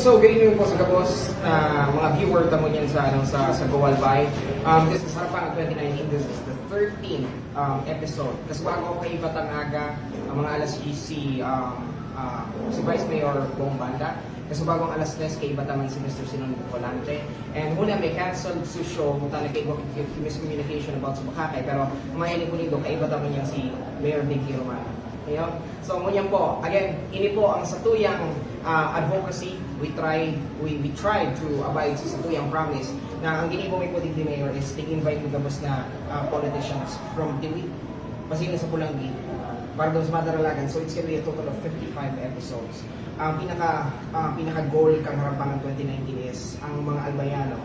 so good evening po sa Gabos, mga viewer tamo niyan sa Gowalbay. This is Harapang 2019, this is the 13th episode. Kasi bago kay Batang Aga, mga alas 10 si Vice Mayor Bong Banda. Kasi bagong alas 10 kay Bataman si Mr. Sinon Volante. And muna may canceled sa show, muna kay miscommunication about sa Makakay. Pero mahiling ko nito kay Bataman niya si Mayor Dinky Romano. So ngunyan po, again, ini po ang satuyang advocacy. We tried to abide sa satuyang promise na ang giniko may po di Mayor is invite mo gabos na politicians from Tiwi, pasino sa Pulangi, para doon sa Madaralagan. So it's gonna be a total of 55 episodes. Ang pinaka goal kang harapan ng 2019 is ang mga Albayano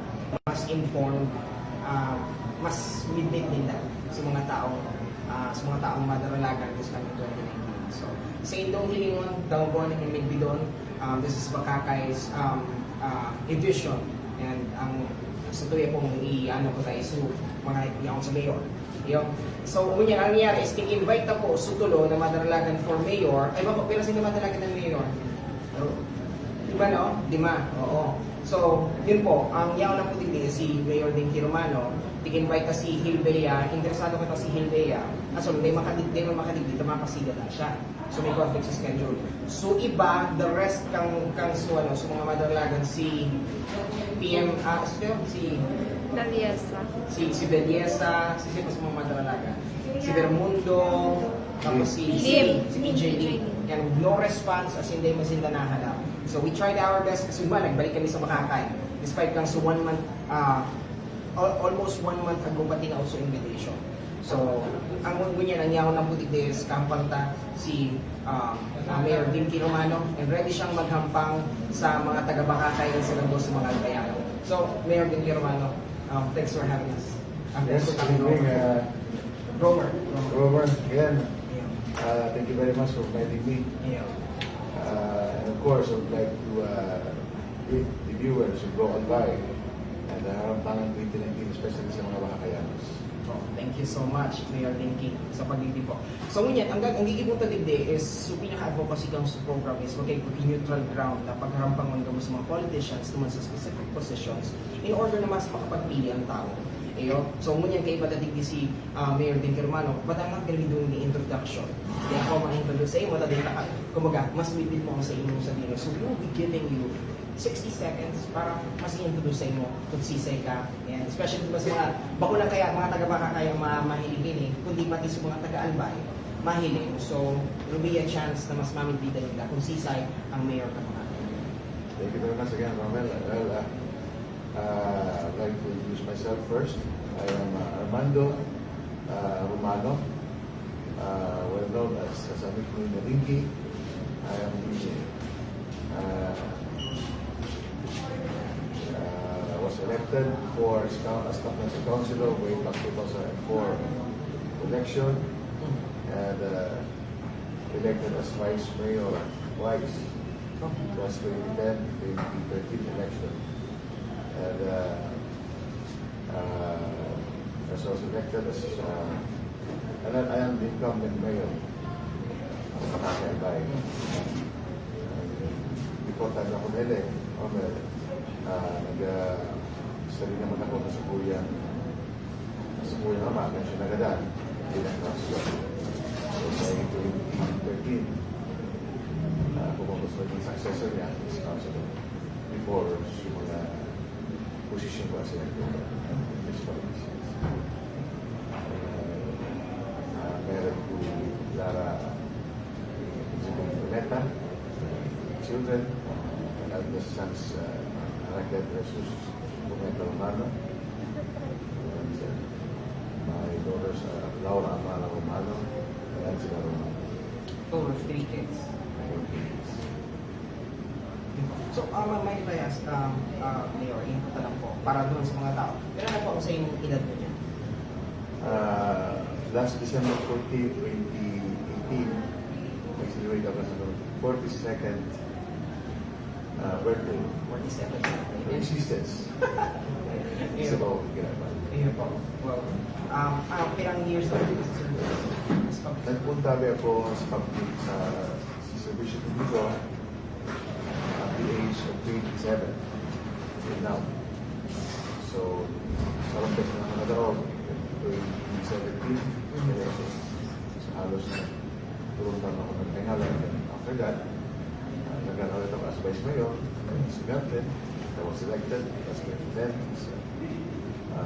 mas informed, mas midnight nila sa mga taong Madaralagan this coming 2019. So sa indong hilingon, daw po ang nagbidon. This is Makakay's edition, and ang sa tuya pong i-ano ko tayo so mga iyaw sa mayor. So, umunyan, ang nangyari is invite na po sutulo na Madaralagan for mayor. Ay, pero sino Madaralagan ng mayor? Diba no? Dima, oo. So, yun po, ang yaw na po din si Mayor Dinky Romano, invite ka si Hilbea, interesado ka si Hilbea, so hindi mo makadigdito, mapasigat na siya. So may conflict sa schedule. So iba, the rest kang so mga Madaralagan, si PM, si Beliesa. Si Beliesa, si mga Madaralagan. Si Bermundo, tapos si PJ Lee. And no response as hindi masinda nahanap. So we tried our best kasi nagbalik kami sa Makakay. Despite kang so 1 month, almost 1 month ago pa tinaw sa invitation. So, ang ngunyan, ang yaw ng putik is kampanta si Mayor Dinky Romano, and ready siyang maghampang sa mga taga-Makakay sa Gabos sa mga Albayano. So, Mayor Dinky Romano, thanks for having us. Yes, good evening, Romer, again. Thank you very much for inviting me. And of course, I would like to greet the viewers who go on by and Harampangan 2019, especially sa mga Makakayanos. Thank you so much, Mayor Dinky, sa pagdidi po. So, ngunyan, ang gigibuta digdi is, so pinaka-advocacy kang sa program is neutral ground na pagharampangan mo sa mga politicians naman sa specific positions in order na mas makapagpili ang tao. So, ngunyan kayo patadigdi si Mayor Dinky Romano, but I'm not gonna be doing the introduction. Kaya ako ma-introduce sa iyo, kumaga, mas within mo sa inyong sarili. So, we will be giving you 60 seconds para mas i-introduce sa inyo kung sisay ka. And especially mas mga bakulang kaya mga taga-Makakay ang mahiligin kundi pati sa mga taga-Albay mahilig. So, it will be a chance na mas mamibida nila kung sisay ang mayor ka mga. Thank you very much again, Romel. Well, I'd like to introduce myself first. I am Armando Romano, well known as Amico Dinky. I am was elected for as Council Councilor way back 2004 election, and elected as Vice Mayor twice. It was 2010, 2013 election. And I was also elected as and I am the incumbent mayor of Makakay. Before tayo ako na-elect, nag-study naman ako sa Sibuyang Ama, kaya siya nagadan bilang councilor. So sa 2013, pumunta sa naging successor niya as councilor before simula position ko as elected municipalities. Meron po Lara Ziboneta, children, and the sons Raquel Jesus Bumeta Romano, and my daughters Laura Amara Romano and Angela Romano. Oh, with 3 kids. So, may bias, Mayor, input na lang po, para doon sa mga tao. Pero ano po ako sa inyong edad mo dyan? Last December 14, 2018, nag-celebrate ako sa 42nd birthday. 47. Existence. It's about ginagawa. Ayun po. Well, pirang years na rin sa Nagpunta ako sa public sa servisyo publiko. age of 27 till now. So, sa rompes na mga daog, 2017, so halos na turong taon ako nagtingalan. After that, nag-ano ulit ako as Vice Mayor, si Garfield, I was elected as President.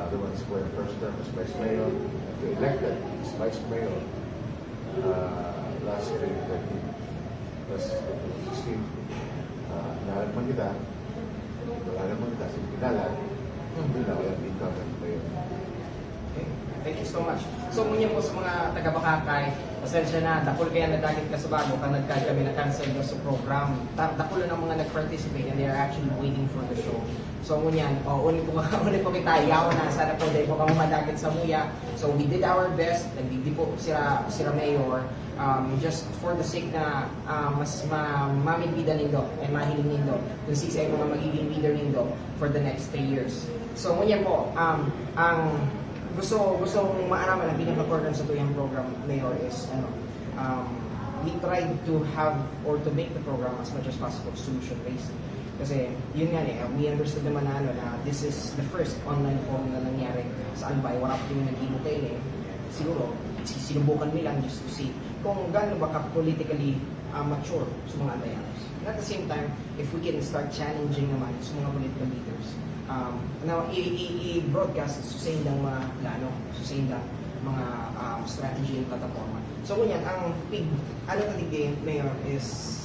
Duman sa kuya first term as Vice Mayor, and elected as Vice Mayor last 2013. Plus 2016, nalang man kita, wala naman kita, sa pinalan, hindi na wala incumbent mayor. Okay. Thank you so much. So, ngunyan po sa mga taga-Bakakay, pasensya na, dakol kaya nagkagit ka sa bago, kung kami na-cancel nyo sa program. Dakol na ng mga nag-participate and they are actually waiting for the show. So, ngunyan, unin po kita, yaw na, sana po dahil po kami madagit sa muya. So, we did our best, nagdi po sira Mayor, just for the sake na mas mamibida nindo ay mahiling nindo kung sisa yung mga magiging leader nindo for the next 3 years. So, ngunyan po, ang gusto maaraman ang pinaka-important sa tuyang program, Mayor, is we tried to have or to make the program as much as possible solution-based. Kasi yun nga we understood naman na this is the first online forum na nangyari sa Albay. Wala pa yung nag-imo kayo siguro, sinubukan nilang just to see kung gaano ba ka-politically mature sa mga Albayanos. And at the same time, if we can start challenging naman sa mga political leaders, now, i-broadcast sa ng mga plano, sa ng mga strategy and platforma. So, ngunyan, ang ano natin Mayor, is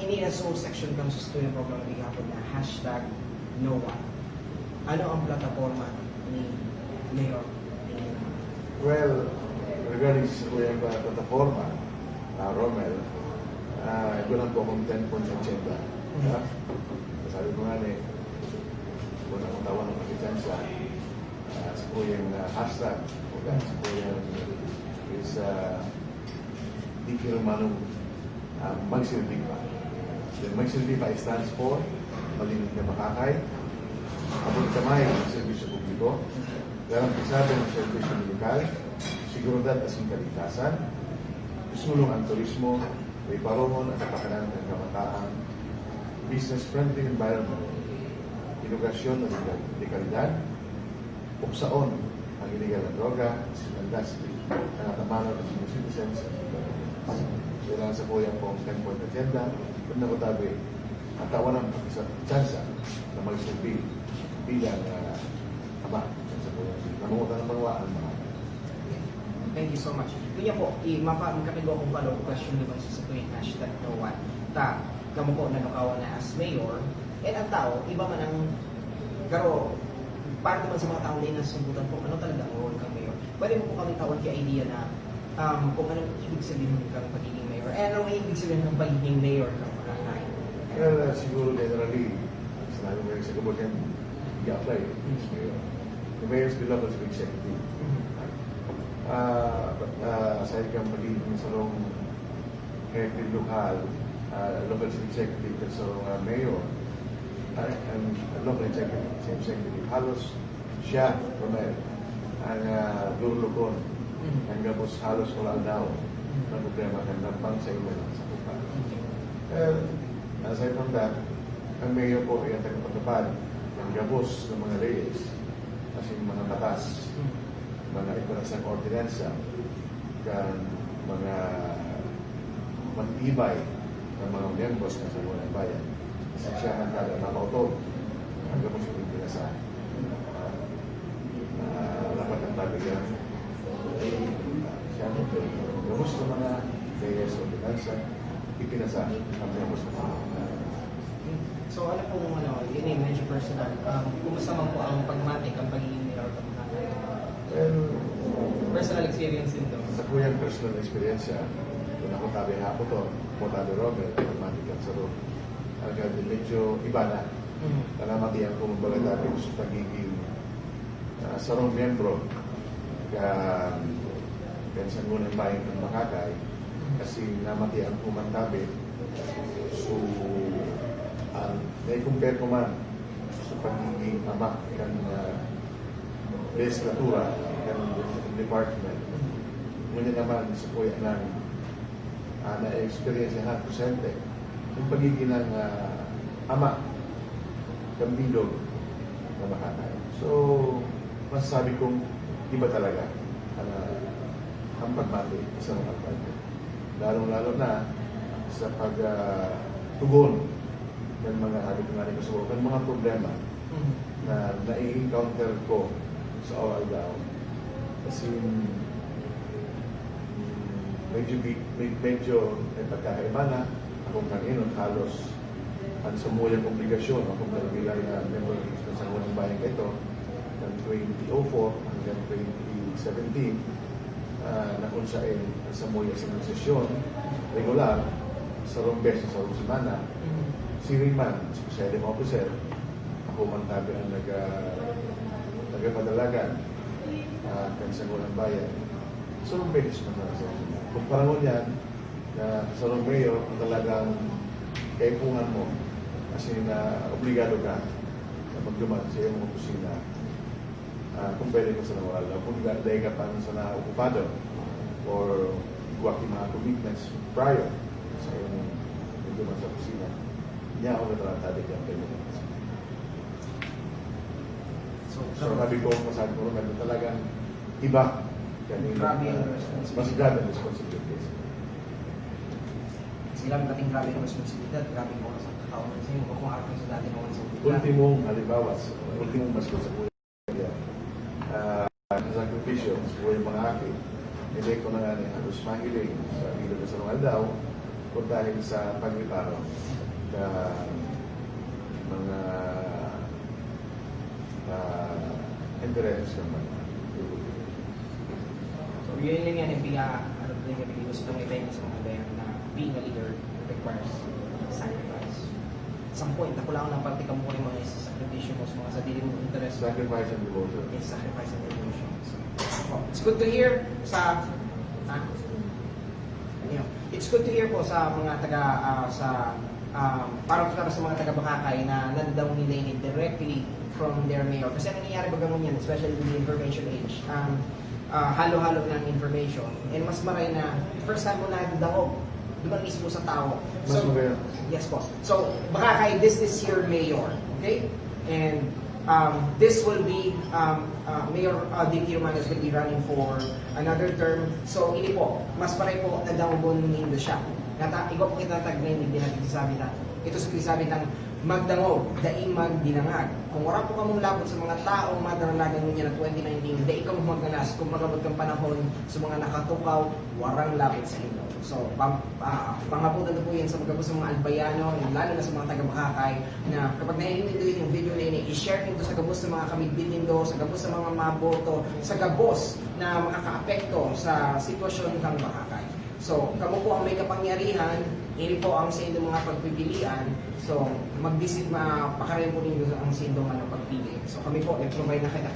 ini na so section kang sa student program na bigapon na #NoOne. Ano ang plataforma ni Mayor? Well, regarding sa kuyang plataforma, Romel, ito lang po akong 10 points agenda. Sabi ko nga kung akong tawa ng pagkitansya, sa kuyang hashtag, sa kuyang is di kinumanong magsilbi pa. The magsilbi pa stands for malinig na makakay, abot kamay ng serbisyo publiko, garantisado ng serbisyo medikal, seguridad at kaligtasan, isulong ang turismo, iparongon at kapakanan ng kabataan, business-friendly environment, inugasyon ng legalidad, puksaon ang illegal na droga, industry, ang atamano ng senior citizens. So, nasa po yan po ang 10-point agenda. Kung nakutabi, ang tawa ng isang tsansa na magsilbi bilang ama. Sa po yan, namungutan ng mga mga. Thank you so much. Kaya po, magkapit ko akong follow-up question naman sa tuwing #NoOne. Kamo po nanukawan na as mayor, and ang tao, iba man ang garo, para naman sa mga tao na nasumbutan po, ano talaga ang role kang mayor? Pwede mo po kami tawag kay idea na kung anong ibig sabihin ng pagiging mayor, and anong ibig sabihin ng pagiging mayor ng Bakakay? Well, siguro generally, sinabi mo yung sa kabagan, i-apply as mayor. The mayor's beloved as executive. Aside kang magiging sarong head lokal, local executive at sarong mayor, ang local executive, halos siya, Romel, ang lulukon, ang gabos halos wala daw na problema ng lampang sa iba sa kupa. Aside from that, ang mayor po ay ang tagapagpatupad ng gabos ng mga leyes, kasi mga batas, mga ikunasang ordinansa, kan mga matibay ng mga miyembros ng Sangguniang Bayan. Siya ang kada makautog hanggang mo siya pinasa. Dapat ang tabigan siya ang gamos ng mga leyes ordinansa, ipinasa ang miyembros ng Sangguniang. So ano pong yun ay medyo personal. Kumusta man po ang pagmatik, ang pagiging mayor ng Bakakay? Well, Personal experience din daw. sa kuyang personal experience, kung ako tabi hapo to, kung tabi Robert, pagmatikan sa room, agad medyo iba na. Kanamatihan ko magbaga tabi sa pagiging sarong miyembro kaya Sangguniang Bayan ng Bakakay, kasi namatihan ko man tabi. So, na-compare ko man sa pagiging ama kan legislatura kan department. Ngunit naman sa kuya ng na-experience niya 100% yung pagiging ng ama, kambidog na Makati. So, masasabi kong iba talaga ang pagmati sa mga alkalde. Lalong-lalo na sa pagtugon ng mga habit ng ating kasubukan, mga problema na nai-encounter ko sa OALDAO. Kasi medyo may pagkakaiba na akong kanino halos ang samuyang obligasyon akong bilang na member ng Sangguniang Bayan ito ng 2004 hanggang 2017 na kung saan ang samuya sa mga sesyon regular sa beses sa semana si Riman, si presiding officer, ako man tabi ang nagapadalagan ng Sangguniang Bayan. So, beses man na sa kung parang yan, na sa mayor, ang talagang kaipungan mo kasi na obligado ka na magduman sa iyong opisina kung pwede mo sa nawala. Kung dahil ka pa sa na-okupado or guwak yung mga commitments prior sa iyong magduman sa opisina, niya ako nataratadik ang pwede mo. So, sabi ko, masabi ko naman, talagang iba. Grabe yung mas grabe ang responsibilities. Sila kating grabe yung responsibilidad, grabe yung oras ang katawan sa inyo, kung araw sa dati naman sa ulit. Ultimong, halimbawa, ultimong masko sa buhay. Sakripisyo sa buhay ng mga aki, hindi ko na nga niya halos mahiling sa bilo na sa Ronaldao kung dahil sa pagliparo na mga interests naman. So, yun lang yan yung gusto ng event sa mga bayan na being a leader requires sacrifice. Some point, ako lang ng parte ka mo yung mga sakripisyo mo sa mga sarili mong interest. Sacrifice and devotion. Yes, sacrifice and devotion. So, it's good to hear sa it's good to hear po sa mga taga para sa mga taga-Bakakay na nandaw nila ini directly from their mayor. Kasi nangyayari ba ganun yan, especially in the information age. Halo-halo ng information. And mas maray na first time mo nadadako doon mismo sa tao. Mas magaya. Yes po. So, Bakakay, this is your mayor. Okay? And this will be Mayor Dicky Romanes will be running for another term. So, ini po, mas maray po nadanggon nindo siya. Ikaw po kita tagnay, hindi natin sabi na ito sa sabi ng magdangog, daimag dinangag. Kung wala po kamong labot sa mga taong madaranagan niya na 2019, da ikaw magnanas kung magabot kang panahon sa mga nakatukaw, warang labot sa inyo. So, pangabutan na po yan sa magabot sa mga albayano, lalo na sa mga taga-Bakakay, na kapag naiinit yung video na yun, i-share nito sa gabos sa mga kamidbin nindo, sa gabos sa mga maboto, sa gabos na makaka-apekto sa sitwasyon ng Bakakay. So, kamo po ang may kapangyarihan, ini po ang sa inyong mga pagpipilian. So, mag-visit mapakarin po ninyo ang sa inyong pagpili. So, kami po, i-provide na kita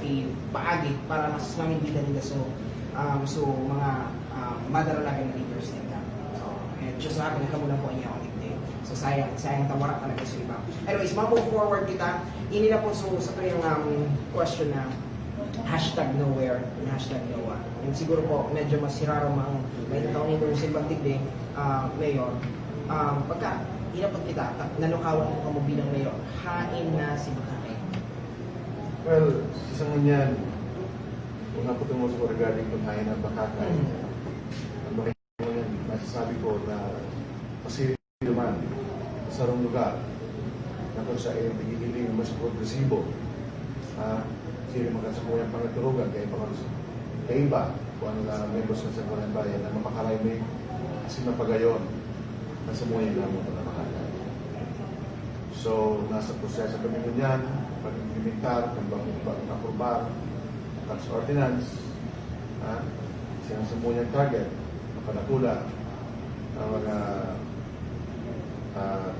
paagi para mas namin bida nila so mga madaralagan na leaders nila. So, and just sa akin, kamo lang po niya ako nigde. So, sayang tawara talaga sa iba. Anyways, move forward kita. Ini na po sa yung question na hashtag nowhere and hashtag noah. And siguro po, medyo mas siraro ang may taon nito sa ibang tigde, mayor. Pagka hinapot kita, nanukawan mo ka mo bilang mayor, hain na si Bakakay. Well, isang ganyan, kung naputin mo sa regarding kung hain ng Bakakay, ang bakit mo yan, masasabi ko na pasili naman sa sarong lugar na kung sa iyo nagigiling mas progresibo. Sino magkasamuyan pangaturugan kay iba kung ano na members ng Sangguniang Bayan na mapakarami kasi napagayon na samuyan na mo na Bakakay. So, nasa proseso kami ganyan, pag-implementar, pag-approbar, tax ordinance, sinasamuyan target, mapanakula ng mga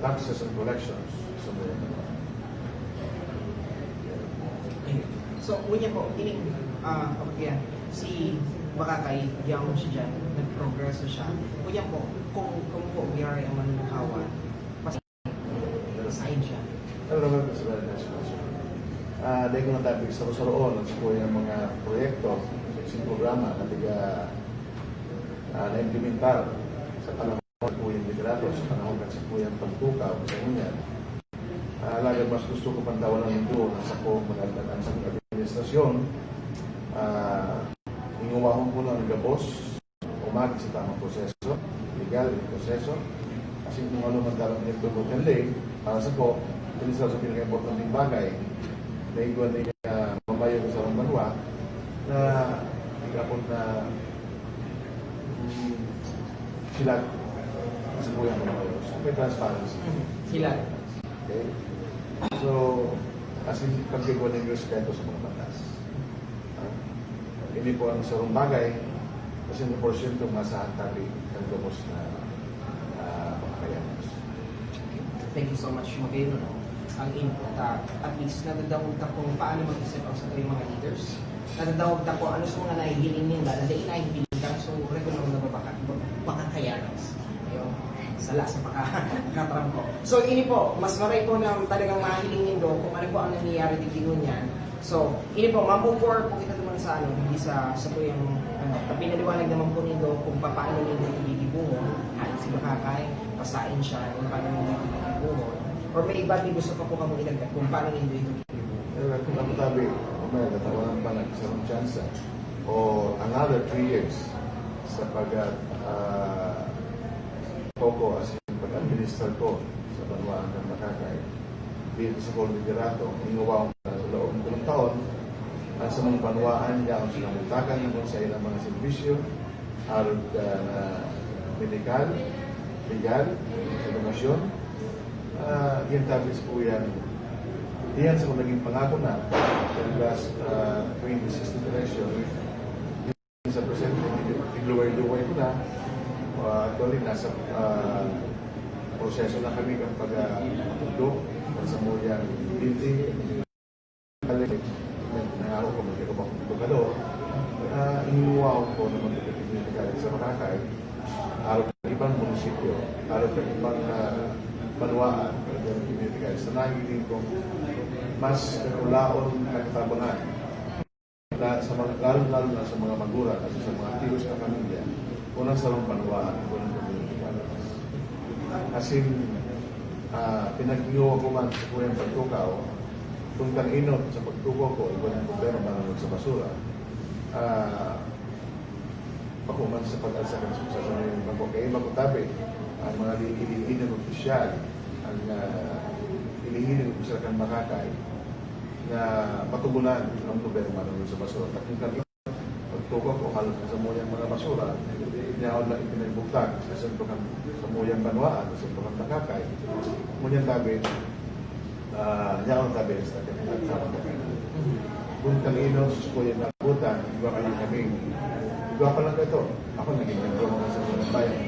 taxes and collections sa mga So, unya po, tining, si Bakakay, yang siya dyan, nag-progreso siya. Unya po, kung po, BRI ang manukawan, pasahin siya. Ano naman sa national? Dahil ko na tayo saro-saroon at sa yung mga proyekto, sa programa na na-implementar sa panahon kandidato sa panahon ng sakuyang pagtukaw sa ngunyan. Lagi mas gusto ko pantawan ng ito sa ko magandang sa administrasyon. Ingumahon ko ng gabos, umagi sa tamang proseso, legal proseso. Kasi kung ano man dapat niya tubog ng lay, para sa ko, ito sa pinaka-importanting bagay na iguan niya mamayo ko sa rong banwa na ikapot na sila sa kuyang mamayo. So, may transparency. Sila. Okay? So, as in, pagkagawa ng respeto sa mga batas. Hindi po ang sarong bagay kasi ng porsyento masahan tabi ng gamos na makakayanos. Thank you so much, Mabelo. No? Ang input, at least nadadawag na kung paano mag-isip ang sa tuwing mga leaders. Nadadawag na kung ano sa mga nahihiling nila, na dahil nahihiling ka, so regular na makakayanos. Ayun, sala sa pagkakaram ko. So, ini po, mas maray po na talagang mahihiling nindo kung ano po ang nangyayari dito niyan. So, ini po, move forward po kita naman sa ano, hindi sa tuyang, pinaliwanag naman po nindo kung paano nindo ibigibuhon, at si Makakay, pasain siya, kung paano nindo ibigibuhon. Or may iba din gusto pa po kami ilagay kung paano nindo ito ibigibuhon. Kung ang tabi, may natawanan pa ng isang chance o another 3 years sa pag-Coco as in pag-administer ko sa Banwaan ng Makakay dito sa Colbiderato, hingawa ko na sa loob ng taon at sa mga banwaan niya ang sinamutakan ng sa ilang mga servisyo, harap na medikal, legal, edukasyon. Yan tapos po yan. Yan sa kung naging pangako na yung last 2016 election, yung sa presente, igluway-luway ko na. Actually, nasa proseso na kami ng pag-tundok sa muyang building. Nangako ko magkakabang tukado. Iniwaw ko na magkakabang sa Makakay. Araw ng ibang munisipyo, araw ng ibang banwaan, araw ng community guys. Sa nahiling ko, mas nakulaon nagtabangan. Lalo na sa mga magulang at sa mga tiros na pamilya, unang sarong banwaan, unang community guys. As in, pinag-iwa ko man sa kuyang pagtukaw, kung kan-inot sa pagtukaw ko, iba ng problema manunod sa basura, pakuman sa pag-alsakan sa sasanin ng mga kaya magkutabi, ang mga ilihinan ng opisyal, ang ilihinan ng opisyal kang Makakay, na patugunan ang problema manunod sa basura. At yung kan-inot, pagtukaw ko, halos sa muyang mga basura, niya ako lang ipinagbuktak sa muyang banwaan, sa muyang Makakay. Ngunyan tabi, niya ako tabi sa kanilang kung kanino sa kuyang nabutan, iba kayo kami. Iba pa lang ito. Ako naging membro ng Sanggol ng Bayan.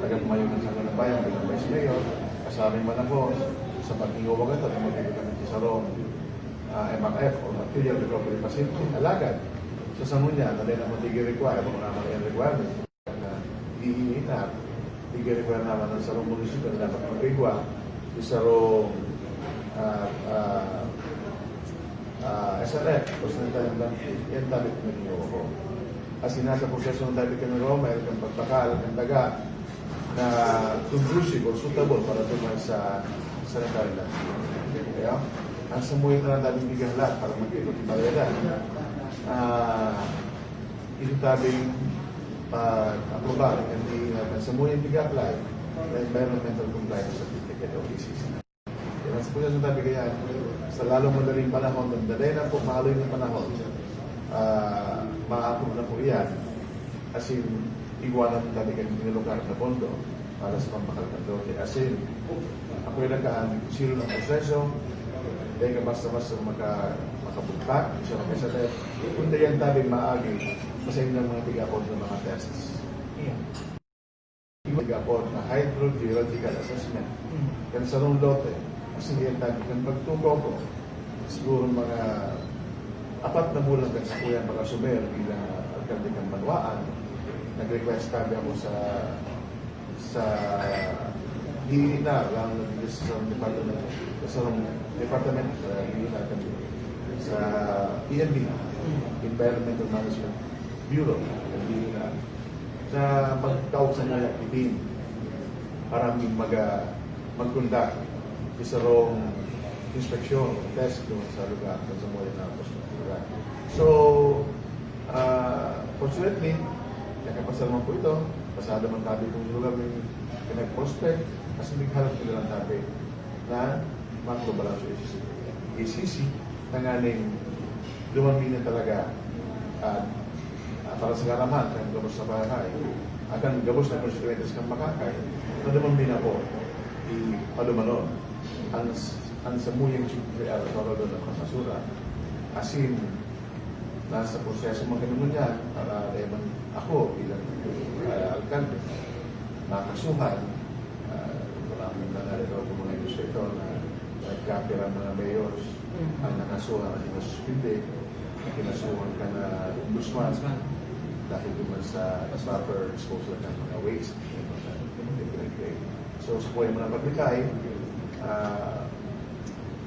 Tagapumayo ng Sanggol ng Bayan, bilang Vice Mayor. Kasama man ako sa pag-iwag ito, na magiging kami sa Sarong MRF o Material Recovery Facility, alagad. Sa Sangunya, dali na mag-require, kung naman yung requirement, na iinita, require naman ng Sarong Municipal na dapat mag-require, yung Sarong SRF, Presidente ng Bank, yan dapat nag-iwag ko. As in, nasa proseso ng dapat kami Roma, kang pagpakal, kang daga, na conducive or suitable para tumay sa sanitary landscape. Kaya, ang samuhin na lang dapat bigyan lahat para mag-ikot yung bareda. Ito tabing pag-aprobar, hindi natin samuhin bigay-apply na environmental compliance certificate o ECC. Kaya, sa proseso ng dapat kaya, sa lalong madaling panahon, magdalay na po, mahaloy ng panahon, ma-approve na po iyan. As in, iwanan natin kami tinulukan sa pondo para sa pampakalkandote. As in, ako yung nakaan, silo ng proseso, dahil ka basta-basta makabugtak, siya makasalit. Kung dayan tabi maagi, masayin ng mga tigapon ng mga tests. Tigapon na hydrogeological assessment. Yan sa rong lote, kasi yan tabi kang pagtuko ko, siguro mga 4 na bulan kan sa kuya mga sumer bilang alkalde ng Banwaan, nag-request kami ako sa DINAR, lang sa department sa DINAR kami, sa ENB, Environmental Management Bureau, DINAR, sa pagtawag sa mga itin para mag-conduct isa rong inspeksyon, test doon sa lugar, doon sa mga lugar. So, fortunately, nakapasal naman po ito, pasada man tabi kung lugar may pinag-prospect, kasi nagharap nila ng tabi na makrobalan sa ACC, nanganing lumambi na talaga at para sa karaman, kang gabos sa bahay, akan gabos na konstituentes kang makakay, na lumambi na po, palumanon, ang samuyang chikri araw doon ng kasasura, asin, nasa proseso mga ganun yan, para eman ako bilang alkalde, nakasuhan, maraming nangyari ko mga ilustrator na nagkapira mga mayors, ang nakasuhan at inasuspinde, kinasuhan ka na ombudsman, dahil duman sa proper disposal ng mga waste. So, sa kuya mo na paglikay,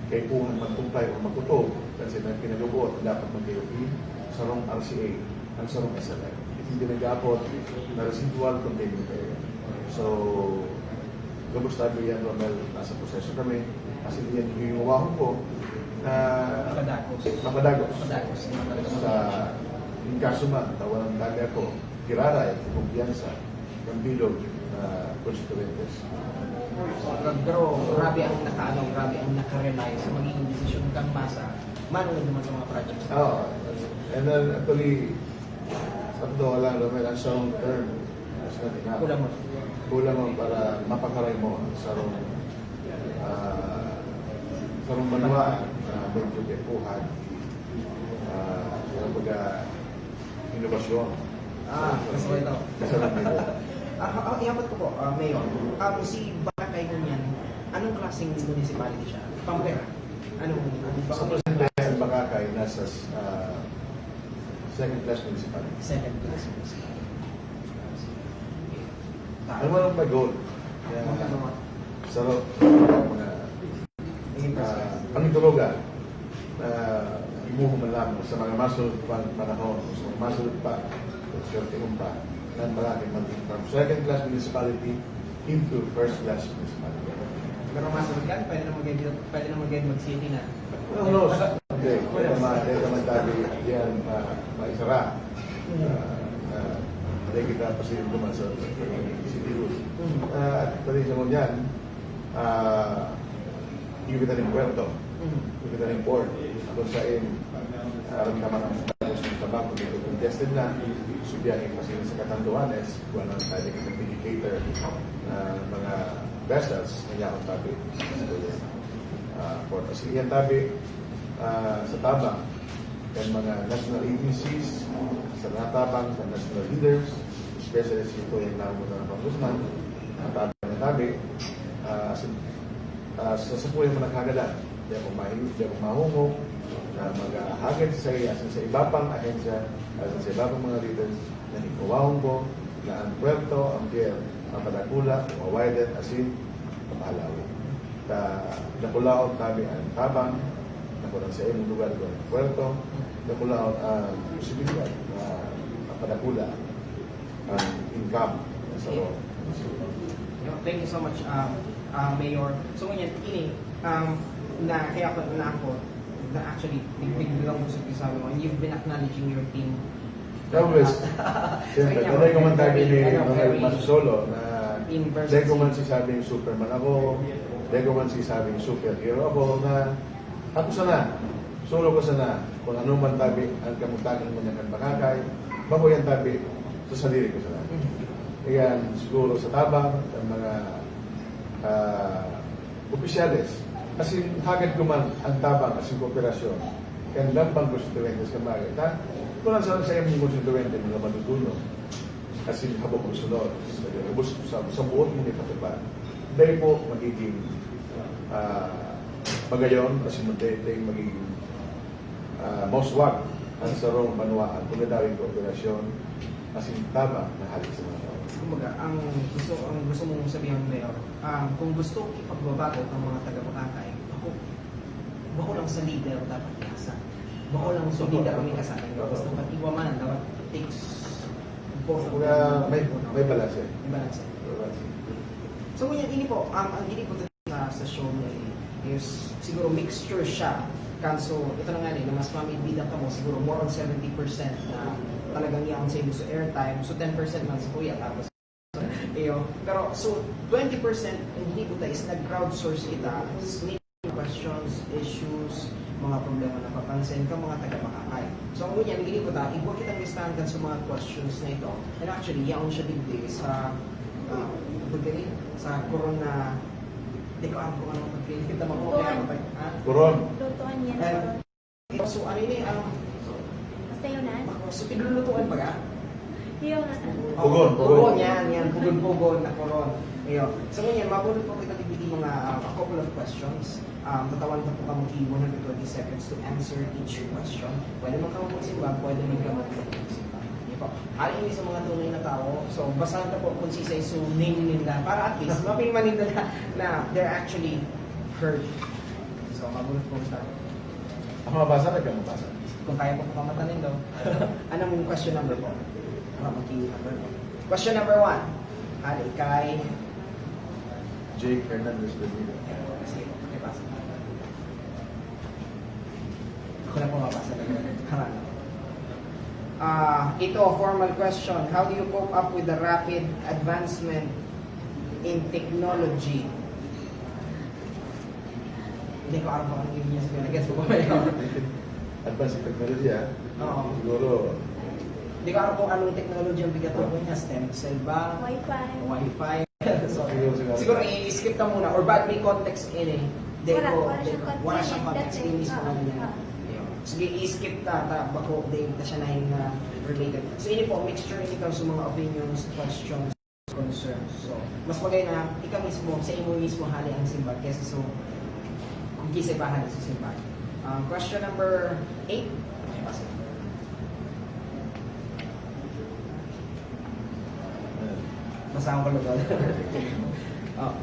kay kung mag-comply o magkutob, kasi na pinalubot, dapat mag-KOP sa rong RCA, ang sa rong SLM. Hindi nag-apot na residual containment area. So, gabos tabi yan, Romel, nasa proseso kami. Kasi yan yung uwahon ko na mapadagos. Sa yung kaso man, tawanan tabi ako, kiraray, kumpiyansa, ng bilog na constituentes. Pero grabe ang grabe ang nakarely sa magiging desisyon kang masa, manunod naman sa mga projects. And then actually, sa totoo lang, Romel, ang sound term, kulang mo para mapakaray mo sa rong manuwa na medyo kepuhan, sa mga inobasyon. Kasi ito. Iabot ko po, Mayor. Si Barangay Ganyan, anong klaseng municipality siya? Pampera? Sa Presidente ng Bakakay, nasa second class municipality. Second class municipality. Ano man ang goal? Sa mga pangitulugan na imuho man lamang sa mga masunod pang panahon, sa mga masunod pa, swerte kong pa, na malaki from second class municipality into first class municipality. Pero masunod yan, pwede na mag-city na. No, hindi. Pwede naman tayo yan maisara. Hindi kita pasilin naman sa city rules. At pwede sa mga yan, hindi kita ng puerto, hindi kita ng port, kung saan alam naman ang tapos ng tabak, kung ito contested na, subiyahin kasi sa Catanduanes, kung anong tayo ng indicator na mga vessels na yakong tabi sa port. Kasi yan tabi sa tabang, and mga national agencies, sa natabang, sa national leaders, especially ito yung namunod ng Pangusman, ang tabang na tabi, sa puyo mo nakagalan. Di ako mahungog na mag-ahagad sa iba pang ahensya, sa iba pang mga leaders na ikuwahong ko na ang puerto, ang pier, ang padakula, ang widen, asin, kapahalawi. Nakulaot kami ang tabang, nakulang sa iyong lugar ko ang puerto, nakulaot ang posibilidad na ang padakula, ang income sa loob. Thank you so much, Mayor. So ngayon, na kaya ako na actually biglang gusto ko sabi mo, and you've been acknowledging your team. Always. Siyempre, dahil ko man tayo ni Manuel Masosolo na dahil ko man sisabing Superman ako, dahil ko man sisabing superhero ako na ako sana, solo ko sana, kung ano man tabi ang kamutagan mo niya ng Bakakay, bago yan tabi sa sarili ko sana. Kaya siguro sa tabang, sa mga opisyales, kasi hagad ko man ang tabang as yung kooperasyon, kaya lambang konstituentes ka magay. Kung lang sa iyong konstituente mga matutuno, kasi habang magsunod, sa buot mo ipatupad, dahil po magiging magayon, kasi magiging moswag ang sarong manuwaan, kung nadawin kooperasyon, kasi tabang na halik sa mga tao. Kumbaga, ang gusto mong sabihin, Mayor, kung gusto ipagbabago ang mga taga-Bakakay, bako lang sa leader dapat iasa. Bako lang sa leader kami kasakin. Basta pag-iwaman, dapat takes both of them. May balance. May balance. So ngayon, ini po, ang ini po sa show niya is siguro mixture siya. Kanso, ito na nga na mas mamibida ka mo, siguro more on 70% na talagang iyang sa sa airtime. So 10% man sa kuya, tapos iyo. Pero so 20% hindi po tayo is nag-crowdsource kita. Questions, issues, mga problema na papansin ka, mga taga-makakay. So ang ganyan, hindi ko ta, ibuwa kitang listahan sa mga questions na ito. And actually, yaon siya digdi sa pagkili, sa corona, hindi ko alam kung anong pagkili. Kita mo ko, Coron. Lutuan yan. So ano yun Basta yun na. so piglulutuan ba ka? Yung Pugon, pugon. Pugon, yan, pugon na koron. Ayun. So ngayon, mabulot po kita bibigyan mga a couple of questions. Tatawan na po kamo 120 seconds to answer each question. Pwede mo kamo magsimba, pwede mo kamo magsimba. Yun po. Alin sa mga tunay na tao, so basahan na po kung sisay so name nila para at least mapingman nila na they're actually heard. So mabulot po kita. Ako mabasa na kang mabasa. Kung kaya po pamatanin daw. Anong question number po? Question number 1. Ali kay Jake Hernandez Bermuda. sige, pakipasa. Ako na po mabasa na. Ito, formal question. How do you cope up with the rapid advancement in technology? Hindi ko alam kung ano yung niya sabihin. Nag-guess ko ba yun? Advanced technology, ah. Oo. Siguro, Hindi ko alam kung anong technology ang bigat ko niya. Stem cell ba? Wi-Fi. Wi-Fi? So, Siguro. siguro i-skip ka muna. Or bad may context in eh. Wala siyang Wala siyang context. context in mismo That's it. niya. Ayun. Sige, i-skip ta bako din ta siya na yung related. So ini po, mixture ikaw sa mga opinions, questions, concerns. So, mas magay na ikaw mismo, sa imo mismo hali ang simba kesa so kung kisay pa hali sa simba. Question number 8. Masama ko lang doon. Oh.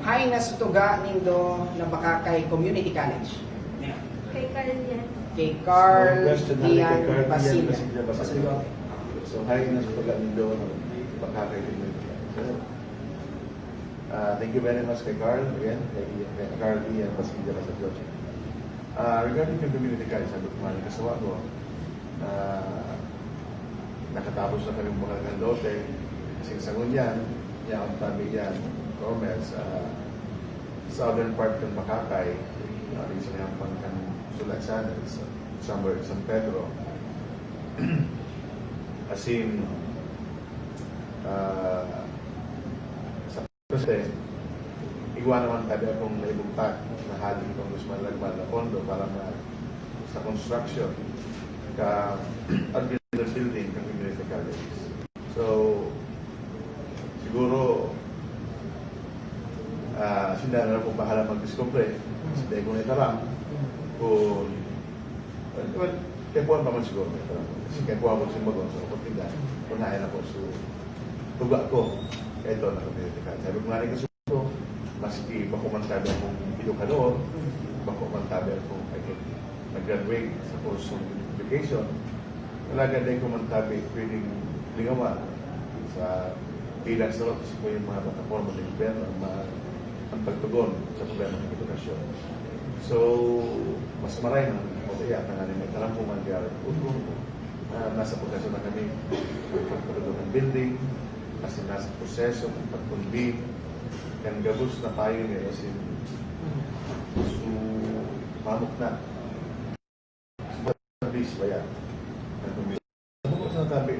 Hi, nasutuga nindo na baka kay Community College. Kay Carl yan. Kay Carl question na kay Ian Carl Basilio. Ian Basilio. So, hi na sa pag-ando baka kay thank you very much kay Carl, again, kay Carl Ian Basilio sa Georgia. Regarding yung community college, sabi ko nga kasawa ko, nakatapos na kami mga kandote, kasi sa Ngunyan, yung tabi yan, Romel, sa southern part ng Makakay, rin sa yung pangkan Sulatsan, somewhere in San Pedro. As in, sa kasi, igwa naman tabi akong naibugtak na hali itong Guzman Lagman na kondo para sa construction ka administrative building ng community college. So, siguro, sinara ko bahala mag-discover. Kasi kung itaram, kung well, kaya po pa man siguro may itaram. Kasi kaya po ako simagon sa kapatida, punayan ako sa tuga ko. Kaya ito na community college. Sabi ko nga rin kasi ito, maski bako man tabi akong edukador, bako man tabi akong nag-graduate sa course of education, talaga din ko man tabi pwedeng lingawan sa bilang sa lotus ko yung mga plataforma ng gobyerno ang pagtugon sa problema ng edukasyon. So, mas maray na kaya na nga may kalampuman kaya nasa proseso na kami pagpatugon ng building, kasi nasa proseso ng pagkundi kan gabos na tayo nila si pamuk na bis ba yan? Ano sa tabi?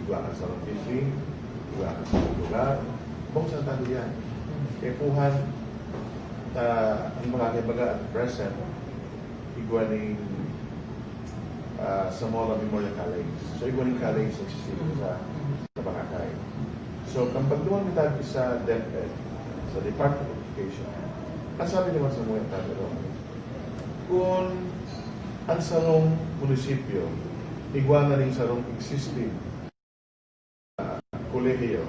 Igwakan sa building, igwakan sa lugar, kung saan tabi yan? Kaya puhan, ang mga kibaga at present, igwa ng Zamora Memorial College. So, igwa ng college na existing sa Bakakay. So, kung pagduman kita sa DepEd, sa Department of Education, ang sabi naman sa mga tabi ron, kung ang sarong munisipyo, igwa na rin sarong existing kolehiyo,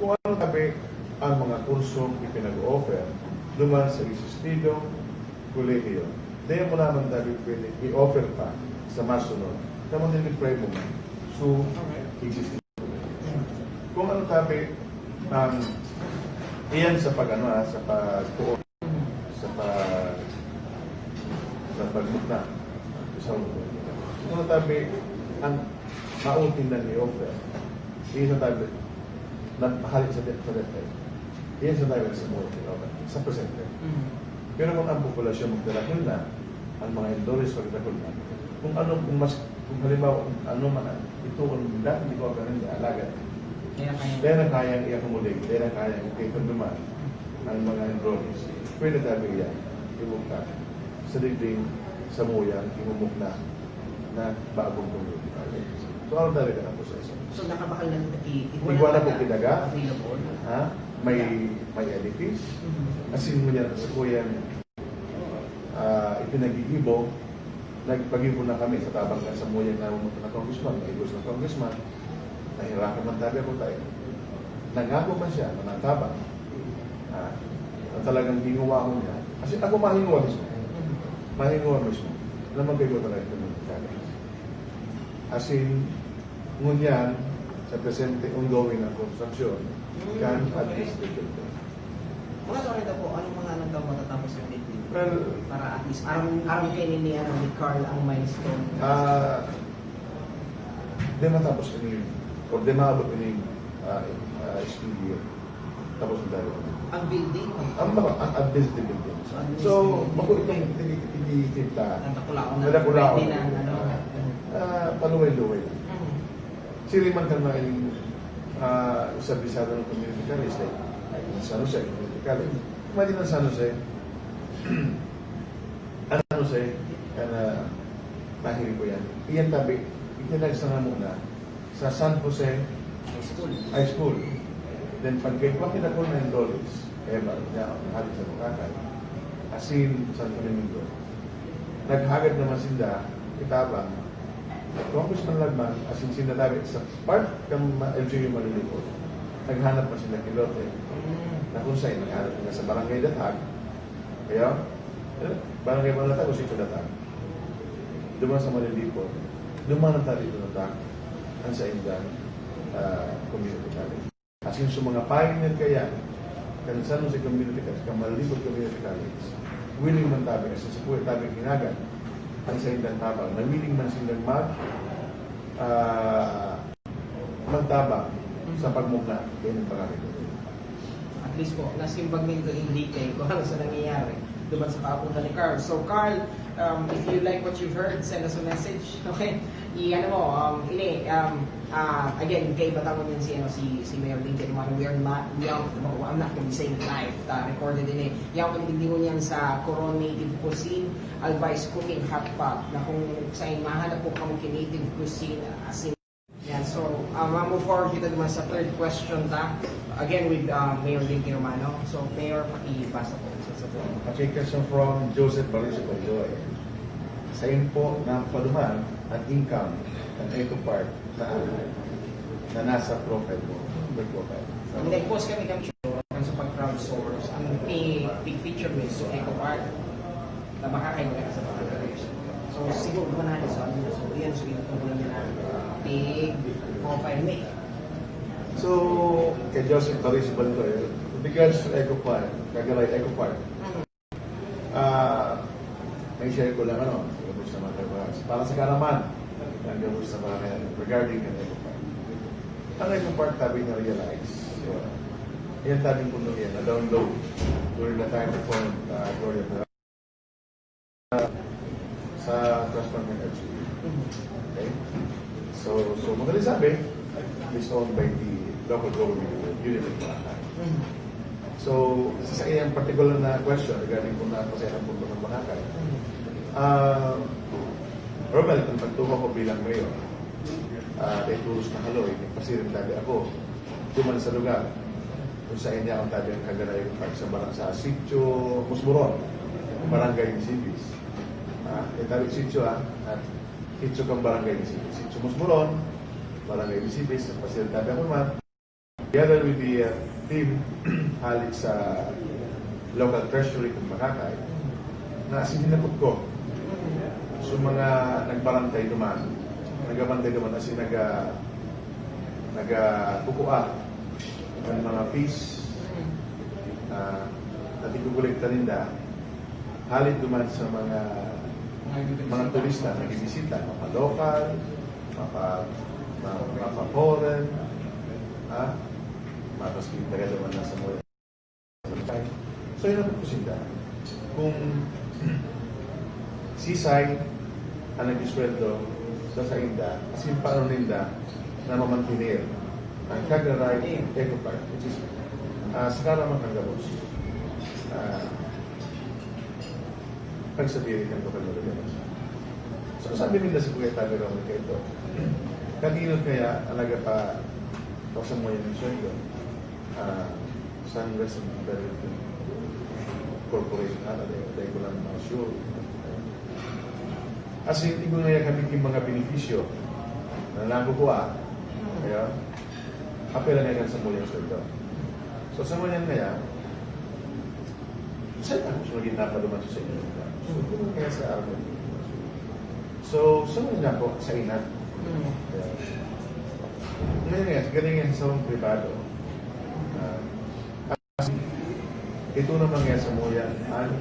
kung ano tabi ang mga kursong ipinag-offer duman sa existidong kolehiyo, dahil mo naman tabi pwede i-offer pa sa masunod na manilipray mo so existing kolehiyo. Kung ano tabi Iyan sa sa pagpuo, sa pagmukna. So, ito na tabi, ang mauting na ni-offer. Iyan sa tabi, nagpahalik sa detail. Iyan sa tabi sa mauting offer, sa presente. Pero kung ang populasyon magdalakol na, ang mga endorse magdalakol na, kung halimbawa, ano man, ito kung hindi ko ganun na alaga. Dahil na kayang i-accommodate, dahil na kayang i-conduman ang mga endorse, pwede tabi yan, imukta sa digding sa muyang, imumuk na bagong community college. So, ano talaga ang proseso? So nakabakal na Iguala po kinaga, available. ha? May edifice, asin mo niya sa kuyan, ipinagigibo, nagpagibo na kami sa tabang sa muyang na umunta na congressman, naibos na congressman, nahirapan man tabi ako tayo. Nangako man siya, manantabang, na talagang hinuwa ko niya. Kasi ako mahinuwa mismo. Mahinuwa mismo. Alam magkago talaga ito ng college. As in, ngunyan, sa presente ongoing ng construction, can at least be built. Mga sorry na po, anong mga nang daw matatapos ng meeting? Well, Para at least, aram kayo ni Carl ang milestone. di matapos kini, o di maabot kini studio. Tapos na tayo. Ang building, Ang administrative building. So, makulit yung hindi kita. natakulaon na. Nadakulaon. Pwede na, Paluway-luway. Sili man ka na yung sa bisado ng community college, like San Jose Community College. Kumali ng San Jose, San Jose, mahilig ko yan. Iyan tabi, itinagsa muna sa San Jose High School. Then pagkaikuha kita ko na yung dollars, kaya ba, nahalit sa Bukakay, asin San Domingo. Naghagad naman sinda, itabang, Congressman Lagman, asin sinatabi, sa part ng LGU Malilipo, naghanap pa sila kilote, na kung sa'yo, naghanap nila sa Barangay Datag, kaya, Barangay Malatag o Sito Datag, duman sa Malilipo, duman ang tali ito Datag, ang sa Indian Community College. Asin sa mga pioneer kaya, kan San Jose Community College, kan Malilipo Community College, willing man tabi, kasi sa puwi tabi kinagan, ang sa Indian tabang, na willing man silang magtabang sa pagmukha din ng pangalan. At least po, nasimbag nito in detail kung ano sa nangyayari doon sa kapunta ni Carl. So Carl, if you like what you've heard, send us a message. Okay? Again, kay Batangon yan si Mayor Lincoln Romano. I'm not going to be saying live, recorded din Yung kamitigdingon yan sa Coron Native Cuisine, Albais Cooking Hot Pot, na kung saan mahanap po kamo native cuisine, as in yan. So, move forward kita naman sa third question again with Mayor Lincoln Romano. So, Mayor, pakibasa po sa third. Okay, question from Joseph Barisco Joy. Sa info ng paluman at income ng Eco Park na nasa profile mo. Nag-post kami sa pag-crowdsource. Ang big feature mo is Eco Park na makakain ka sa pag-crowdsource. So, siguro naman natin sa ano. So, yan. So, inatungkulan niya na big profile mo. So, kay Joseph Barisco Joy, with regards to Eco Park, Cagaray Eco Park, may share ko lang gabos na mga trabaho. Para sa karaman, ang gabos na mga regarding ang Eco Park. Ang Eco Park tabi na realize, yan tabing puno yan, na-download during the time of Gloria sa Trustman ng LGU. Okay? So magaling sabi, is owned by the local government unit of Barangay. So, sa iyang particular na question regarding kung napasaya ang punto ng Boracay, Romel, kung pagtuwa ko bilang mayor, ay tulos na haloy, pasirin tabi ako, tuman sa lugar, kung saan niya ang tabi ang Cagaray Park sa Sitio Musmuron, Barangay Nisibis. Tabi Sitio at Sitio kang Barangay Nisibis. Sitio Musmuron, Barangay Nisibis, pasirin tabi ako naman, together with the team halit sa local treasury kung Makakay, na sinilapot ko so mga nagbantay naman kasi nagkukuha ng mga fees na tigugulikta ninda, halit duman sa mga turista na bibisita, mapa-local, mapa-foreign, mapaski taga naman na sa mga. So yun ang pusinda. Kung sisay ang nag-isweldo sa inda, kasi paano ninda na mamantinir ang Cagaray Eco Park, which is sa karamang Cangabos. Pagsabihin ng lokal na lugar. So sabi nila sa Kuya Tabi Ramon kayo ito, kanino kaya alaga pa sa mo yung sweldo Sunwest and Development Corporation dahil ko lang mga sure. As in, hindi ko ngayon kami yung mga benepisyo na nakukuha. Kaya, apela ngayon sa mo yung sweldo. So sa mo yan kaya, saan ako maging napaluman sa inyo? So, kung kaya sa araw. So, saan na po sa ina? Ngayon nga, ganyan nga sa mga privado. Ito naman nga sa Moya ang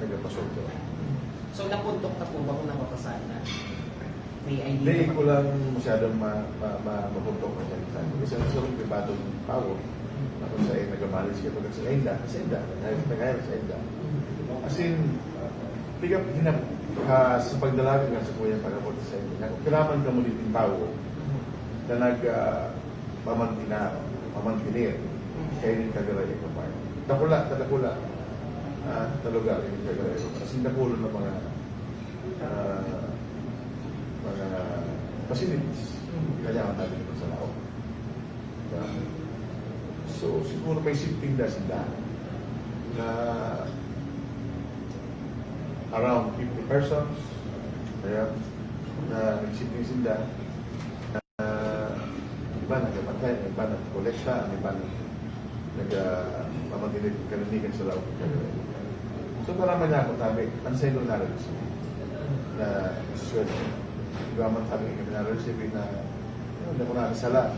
nagpapasoldo. So, napuntok na po ba kung napapasal na? May idea Hindi ba? ko lang masyadong mapuntok na dyan. Kasi sa mga privado ng pao, na kung sa'yo nagamalis ka pag sa Enda, nagayal sa Enda. As in, sa pagdalaga nga sa kuya pagkakot sa Enda, kailangan ka muli din pao na mamantinir kaya din Cagaray Eco Park. Dakula, na lugar yung Cagaray Eco Park. Kasi nakulo ng mga facilities. Kailangan natin ito sa lao. So, siguro may shifting na sila na around 50 persons kaya na nag-shifting sila na iba nagpapatay, iba nag-kolekta, iba nag-pamagilit kaninigan sa laot. So, paraman niya ako tabi, ang sa'yo na receive na sweldo. Iba man tabi na receive na hindi ko na nasala.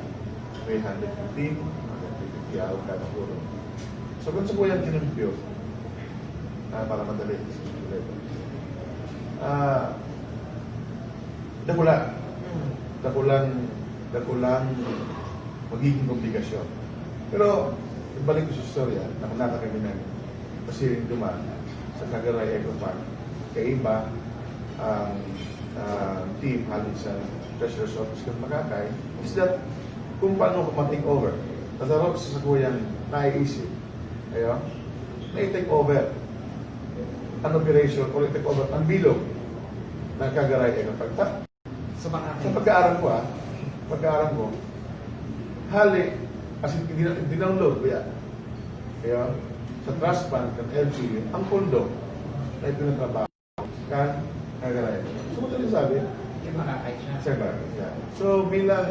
May 115, 150 araw kada puro. So, kung sa kuya tinumpyo, para madali. Dakulang magiging obligasyon. Pero, ibalik ko sa istorya, nakunata kami ng pasiring duman sa Cagaray Eco Park. Kaya iba, ang team halin sa Treasurer's Office ng Makakay is that kung paano mag-take over. Tatawag sa kuyang naiisip. Ayaw? Na-take over an operation or i-take over ang bilog ng Cagaray Eco Park. Sa mga Sa pagkaaral ko pagkaaral ko, hali, as in, dinownload ko yan. Kaya, sa trust fund ng LGU, ang pondo na ipinatrabaho kan Cagaray. So, ito rin sabi, yung makakay siya. Sir, yeah. So, bilang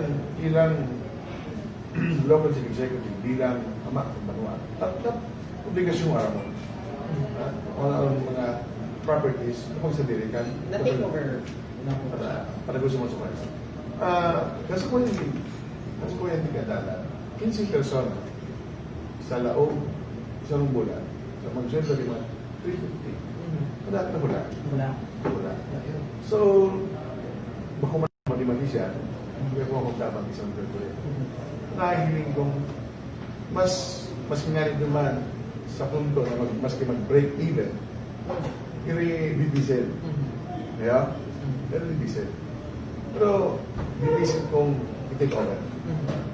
local chief executive, bilang ama ng Banuan, at obligasyon araw mo. Ang mga properties na pagsabirikan. Na-take over na po siya. Para gusto mo sa kanya. Kasi po hindi kadala. 15 person sa laog, isang bulan. So, mag-sweldo naman, 350. Wala na wala. So, baka mag-imati siya, hindi ako magtamang isang tuloy. Nahihiling kong mas nangyari naman sa punto na maski mag-break even, i-bibisel. Kaya, pero bibisel. Pero, bibisel kong i-take over.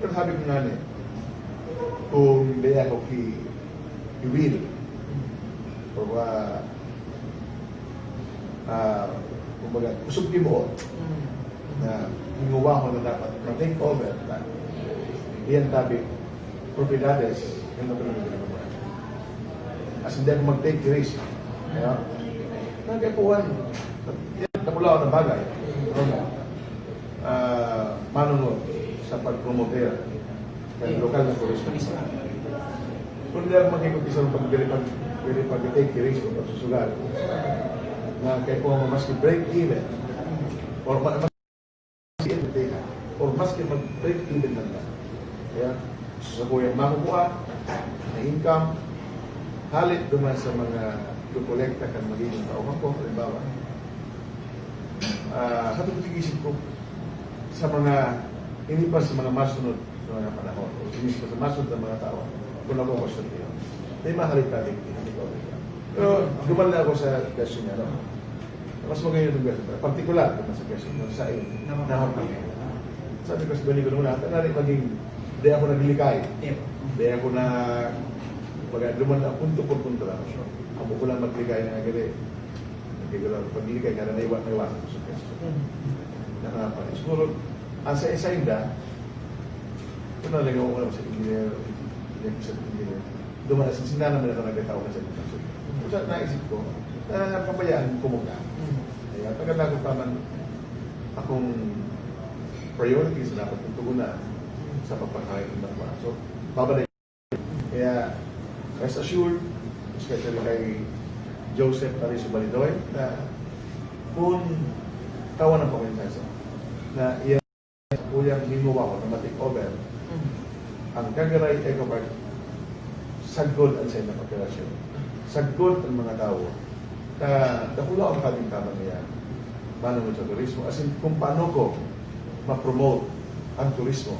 Pero sabi ko nga kung hindi ako i-will, o kumbaga, usog mo na hinguwa ko na dapat ma-take over na iyan tabi propiedades yung napunod mo. As hindi ako mag-take risk. Kaya, nag-epuan. Yan, napula ako ng bagay. Manunod sa pag-promoter ng lokal na turismo. Kung hindi ako mag-ikot-isa ng pag-take risk o pagsusugal, na kaya kung maski break even, or maski mag-break even na lang. Kaya, sa kuyang makukuha na income, halit duman sa mga kukolekta kan magiging kauman ko, halimbawa. Katulad-isip ko sa mga, hindi pa sa mga masunod na mga panahon, o hindi pa sa masunod ng mga tao, kung ako question niyo, may mahalit natin, hindi ko. Pero dumal na ako sa question niya, no? Mas magayon yung question. Partikular, kung sa question niya, sa iyo, nahon kami. Sabi ko sa balik ko nung lahat, narin maging, di ako naglilikay. Di ako na, duman na punto por punto lang. Ako ko lang maglikay na agad eh. Hindi ko lang paglilikay, kaya naiwan ko sa question. Nakapalit. Siguro, ang sa isa inda, kung nalagaw ko lang sa engineer, duman na sinana naman ako nagkatao ka sa education. Kung saan naisip ko, pabayaan ko muna. Kaya tagal ko paman akong priorities na dapat tutugunan sa pagpakain ng mga. So, babalik. Kaya, rest assured, especially kay Joseph Arizo Balidoy, na kung tawa ng pagkainsansa, na iyan kuyang hinuwa ko na matik over, ang Kagaray Eco Park, sagod ang sa inyong operasyon. Sagod ang mga tao. Dakulo ang kaming tama niya. Paano mo sa turismo? As in, kung paano ko ma-promote ang turismo.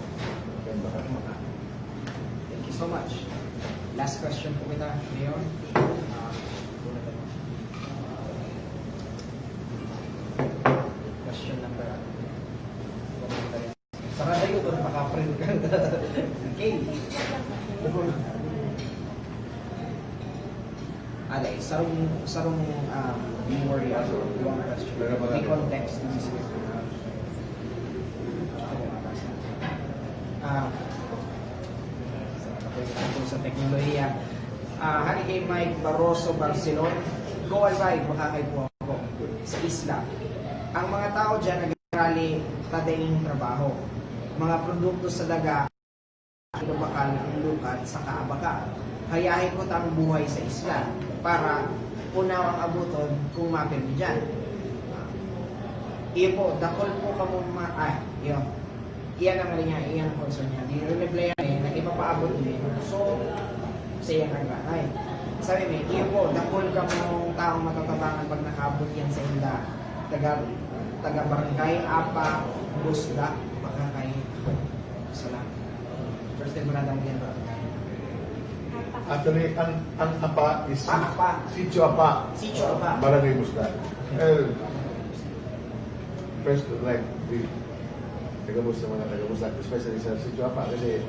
Thank you so much. Last question po kita, Mayor. Question number. Sarada yun, doon makaprint ka. Okay. Alay, sarong viewer yan. Question. May context. Sa teknolohiya. Hari kay Mike Barroso Barcelon, go alive, makakay po ako sa isla. Ang mga tao dyan nag-rally tadaing trabaho. Mga produkto sa daga, bakal ang lukat sa kaabaka. Hayahin ko tang buhay sa isla para punaw ang abuton kung mapirmi dyan. Iyo po, dakol po ka mo iyo. Iyan ang niya, iyan ang concern niya. Di rin nag-ipapaabot niya. So, sa iyang nagranay. Sabi mo, iyo po, dakol ka mong taong matatabangan pag nakaabot yan sa inda. Taga-barangay, apa, busda, baka kay salamat. First time mo na damo yan ba? Actually, ang apa is Apa. Sitio Apa. Sitio Apa. Barangay Musdan. First, like, tagabos sa mga tagabusdak, especially sa Sitio Apa, kasi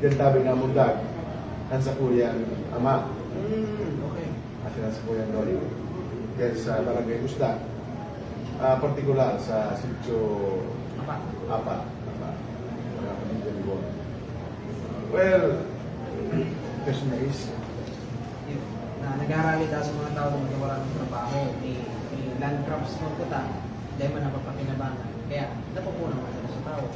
yan tabi na mundag, ang sa kuyang ama. Okay. At yan sa kuyang Noli. Kaya sa Barangay Musdan, partikular sa Sitio Apa. Apa. Mga pamilya ni Bon. Well, question na is, Na nag-aarali tayo sa mga tao na magawala ng trabaho, may land crops mo ko ta, dahil man napapakinabangan. Kaya napupunan mo sa tao.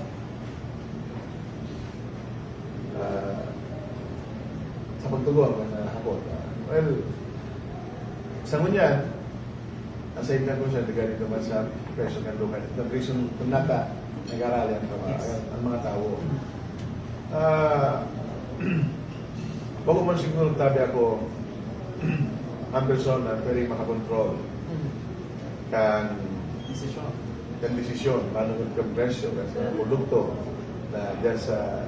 sa pagtugon na hapon. Well, sa ngunyan, nasa indan ko siya, ganito naman sa presyo ng lugar. The reason kung nata, nag-arali ang mga tao. Bago man siguro tabi ako ang persona pwede makakontrol kang Desisyon. desisyon, paano yung presyo sa produkto na dyan sa,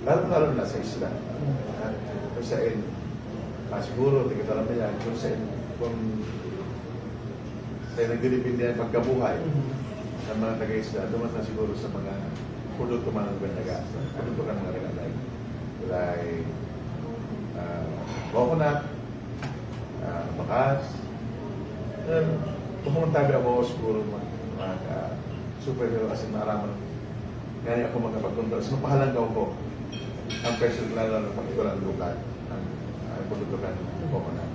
lalo na sa isla. Kung saan, siguro, tingin alam na yan, kung saan nagdidipindi ang pagkabuhay ng mga taga-isla, dumat na siguro sa mga produkto man ang banyaga, sa produkto ka mga regalay. Like, coconut, bakas. Kung tabi ako siguro superhero kasi maaraman. Kaya ako magkapagkontrol. So, pahalanggaw ko ang presyo lalo ng pagkikulang lukat ang produkto ka ng coconut.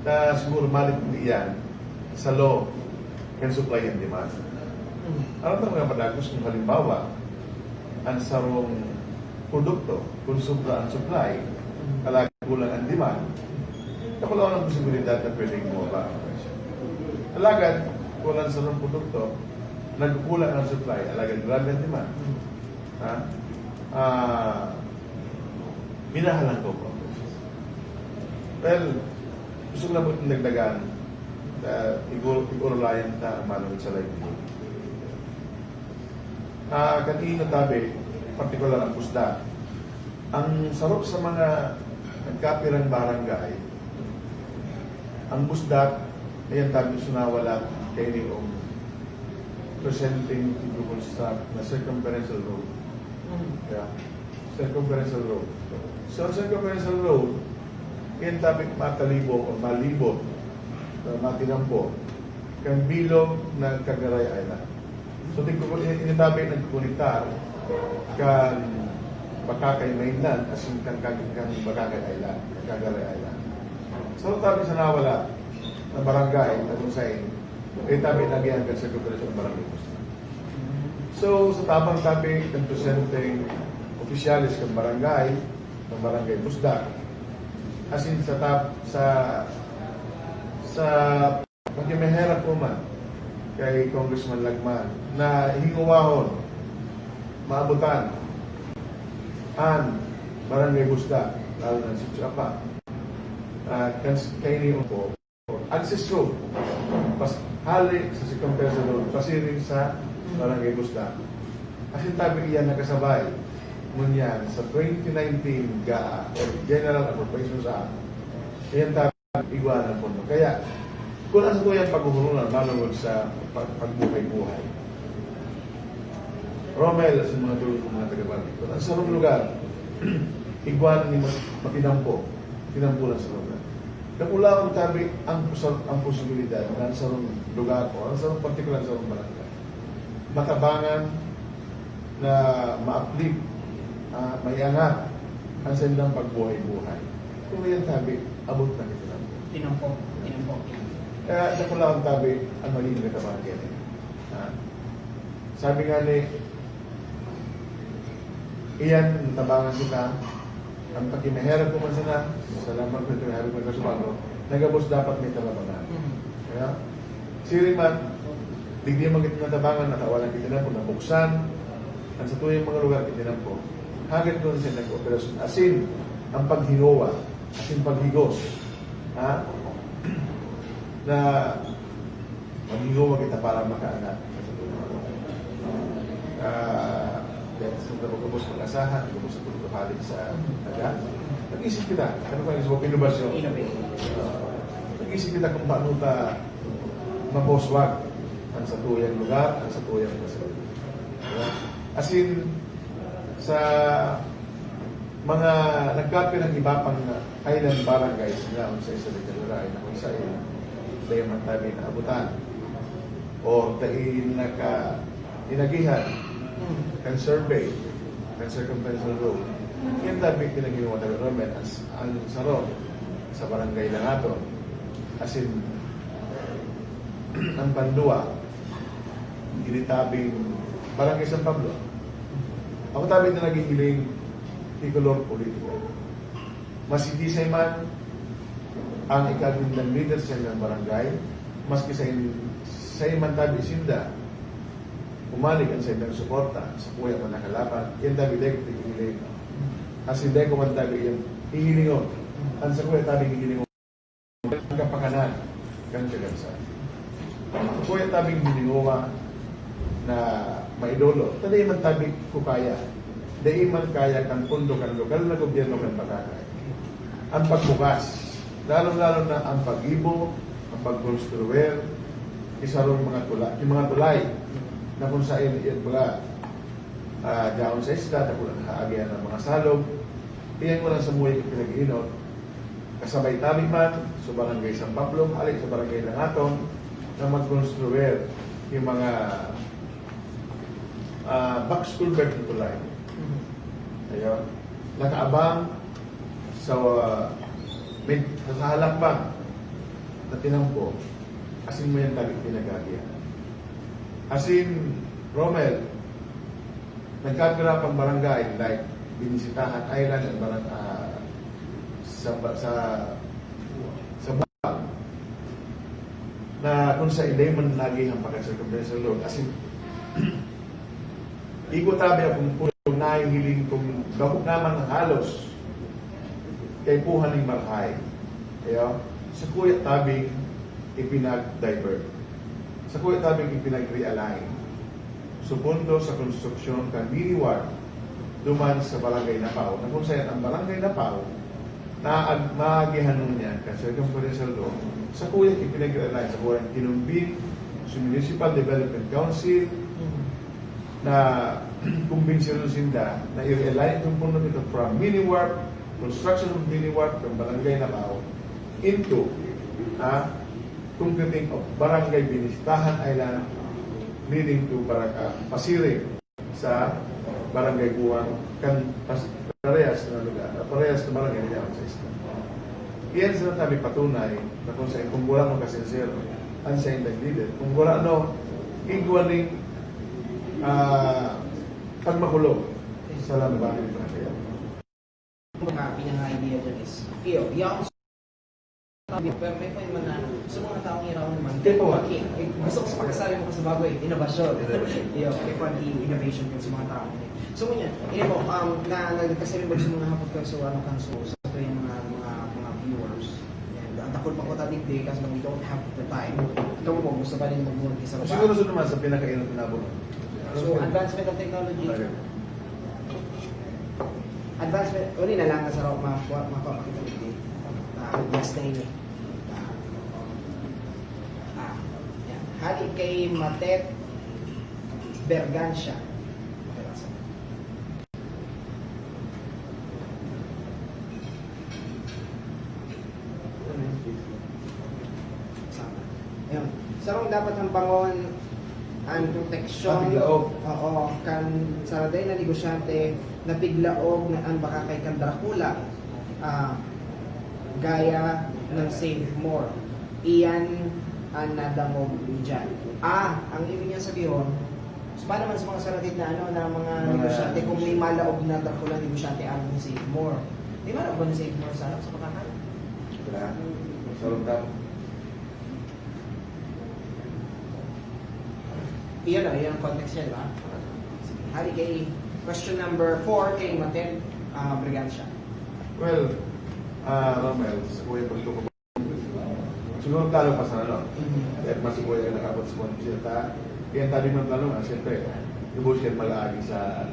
Na siguro malit hindi yan sa law and supply and demand. Ano ito mga padagos kung halimbawa ang sarong produkto, kung supla ang supply, alagad kulang ang demand, nakulaw ng posibilidad na pwedeng bumaba ang presyo. Alagad, kulang sa sarong produkto, nagkukulang ang supply, alagad grabe ang demand. Minahalan ko po. Well, gusto ko lang po itong nagdagan na igurulayan ta manong sa livelihood. Kanina tabi, partikular ang pusda. Ang sarap sa mga nagkapirang barangay, ang busda, ayan tabi sunawala kay niyong presenting to construct na circumferential road. Yeah. Circumferential road. So, circumferential road, yan tabi matalibo o malibot na matinampo kan bilog na Cagaray Island. So, initabi nagkuniktar kan Bakakay Mainland as in kan Bakakay Island, Cagaray Island. So, tabi sa nawala na barangay na kung saan tabi nagyan kan circumferential barangay. So, sa tabang tabi kan presenting opisyalis ng barangay Busda, as in sa pagkimehera po man kay Congressman Lagman na hinguwahon maabutan ang barangay Busda, lalo na si Chapa, kay niyo po access road hali sa circumferential road pasiring sa barangay Busda. As in tabi iyan nakasabay ngunyan sa 2019 GAA or General Appropriations Act, iyan tabi iguanan po. Kaya, kung ano po yan paghuhulunan, malungod sa pagbuhay-buhay. Romel, sa mga tulong ng mga taga-barangay, kung ang sarong lugar, iguanan ni matinampo lang sa lugar. Nakula kong tabi ang posibilidad na ang sarong lugar o ang sarong partikular sa sarong barangay. Matabangan na ma-uplift, may angat ang sanilang pagbuhay-buhay. Kung yan tabi, abot na ito lang. Tinampo. Kaya nakula ang tabi ang mali na kabahagian. Sabi nga ni, iyan, tabangan kita, ang pagkimahera ko man sila, salamat ko ito, habi ko kasubano, nagabos dapat may talabangan. Kaya, siriman, digdi man kita natabangan, natawalan kita na po, nabuksan, ang sa tuyong mga lugar kita na po, hagad doon siya nag-operasyon. Asin, ang paghinuwa, asin paghigos, na maghinuwa kita para makaangat. Dahil sa pagkabos ng asahan, pagkabos ng pagkabalik sa taga, nag-isip kita, ano ba yung sa innovasyon? Nag-isip kita kung paano ta maboswag ang sa tuyang lugar, ang sa tuyang kasal. Asin, sa mga nagkapi ng iba pang island barangays na kung sa isa ng Cagaray na kung saan dahil man tabi na abutan o dahil inagihan kan survey kan circumferential road yan tabi pinaginawa ng government ang sarong sa barangay lang ato asin ang Pandua ginitabing barangay San Pablo. Ako tabi na naghihiling ikolor politiko. Masigisay man ang ikagindang leader sa ng barangay, maski sa iman tabi sinda, umalik ang sa ilang suporta sa kuya man nakalapan, yan tabi dek hihiling. Kasi dek man tabi yung hihilingon. Ang sa kuya tabi hihilingon. Ang kapakanan, kang kagansa. Kuya tabi hihilingon na maidolo. Tadi man tabi ko kaya. Dahil man kaya kang pundo kang lokal na gobyerno kang Bakakay. Ang pagbukas, lalo-lalo na ang pag-ibo, ang pag-construer, isa rin yung mga tulay na kung saan mga daon sa isla, na kung nakaagyan ng mga salog, iyan mo lang sa muhay pinag-iinot, kasabay tabi man, sa barangay San Pablo, halik sa barangay Langaton, na mag-construer yung mga box culvert ng tulay. Ayun. Nakaabang sa halakbang na tinampo, asin mo yan tabi pinagagyan. Asin, Romel, nagkagirap ang barangay like Binisitahan Island at sa Buwag na kung sa ilay man lagi ang pagka-circumferential road. Asin, iko tabi akong nahihiling kung gabok naman ng halos kay puhan ng marhay. Kaya, sa kuya tabing ipinag-divert. Sa kuya tabing ipinag-realign. Supundo sa konstruksyon kan miniwar duman sa Barangay Napao. Na kung saan ang Barangay Napao na maagihan nun yan kasi yung Provincial Law sa kuya ipinag-realign sa kuya kinumbin sa Municipal Development Council na kumbinsiyon sinda na i-realign yung puno nito from mini-warp, construction of mini-warp from Barangay Napao into concreting of Barangay Binistahan Island leading to Pasiring sa Barangay Buwang kan parehas na lugar, parehas na barangay niya sa isla. Iyan sila tabi patunay na kung saan kung wala mo kasinsero, ang sa indagdidit. Kung wala no, igwaling pagmakulog sa lambanin na kaya. Mga pinaka-idea dyan is, yung pero may point man na sa mga taong hiraw naman, gusto ko sa pagkasali mo kasi bago innovation. May point innovation yung sa mga tao. So ngunyan, po, kasi rin sa mga hapot ko so ano kan so ito yung mga viewers. And takot pa ko tatig day kasi we don't have the time. Ikaw mo, gusto pa rin mag-work sa baba. Siguro so naman sa pinakainot na nabot. So advancement of technology. Advancement, uli na lang sa mapapakita dito. Last na ini. Hali kay Matet Bergancia. Ayun. Sarong dapat ang bangon ang proteksyon. Oo, kan saraday na negosyante na piglaog na ang baka kay kan Dracula. Gaya ng Save More. Iyan ang nadamog dyan. Ang ibig niya sabihin, so paano naman sa mga saratid na na mga negosyante, kung may malaog na Dracula negosyante ang Save More. Di malaog ba na Save More sa pagkakan? Wala. Sarong tao. Iyan ang context niya, di ba? Hali kay question number 4 kay Matet Bergancia. Well, Romel, sa kuya pagtuko siguro talo pa sa ano. At mas kuya ang nakabot sa konsyenta. Kaya tabi man tanong, siyempre, lubos yan malaagi sa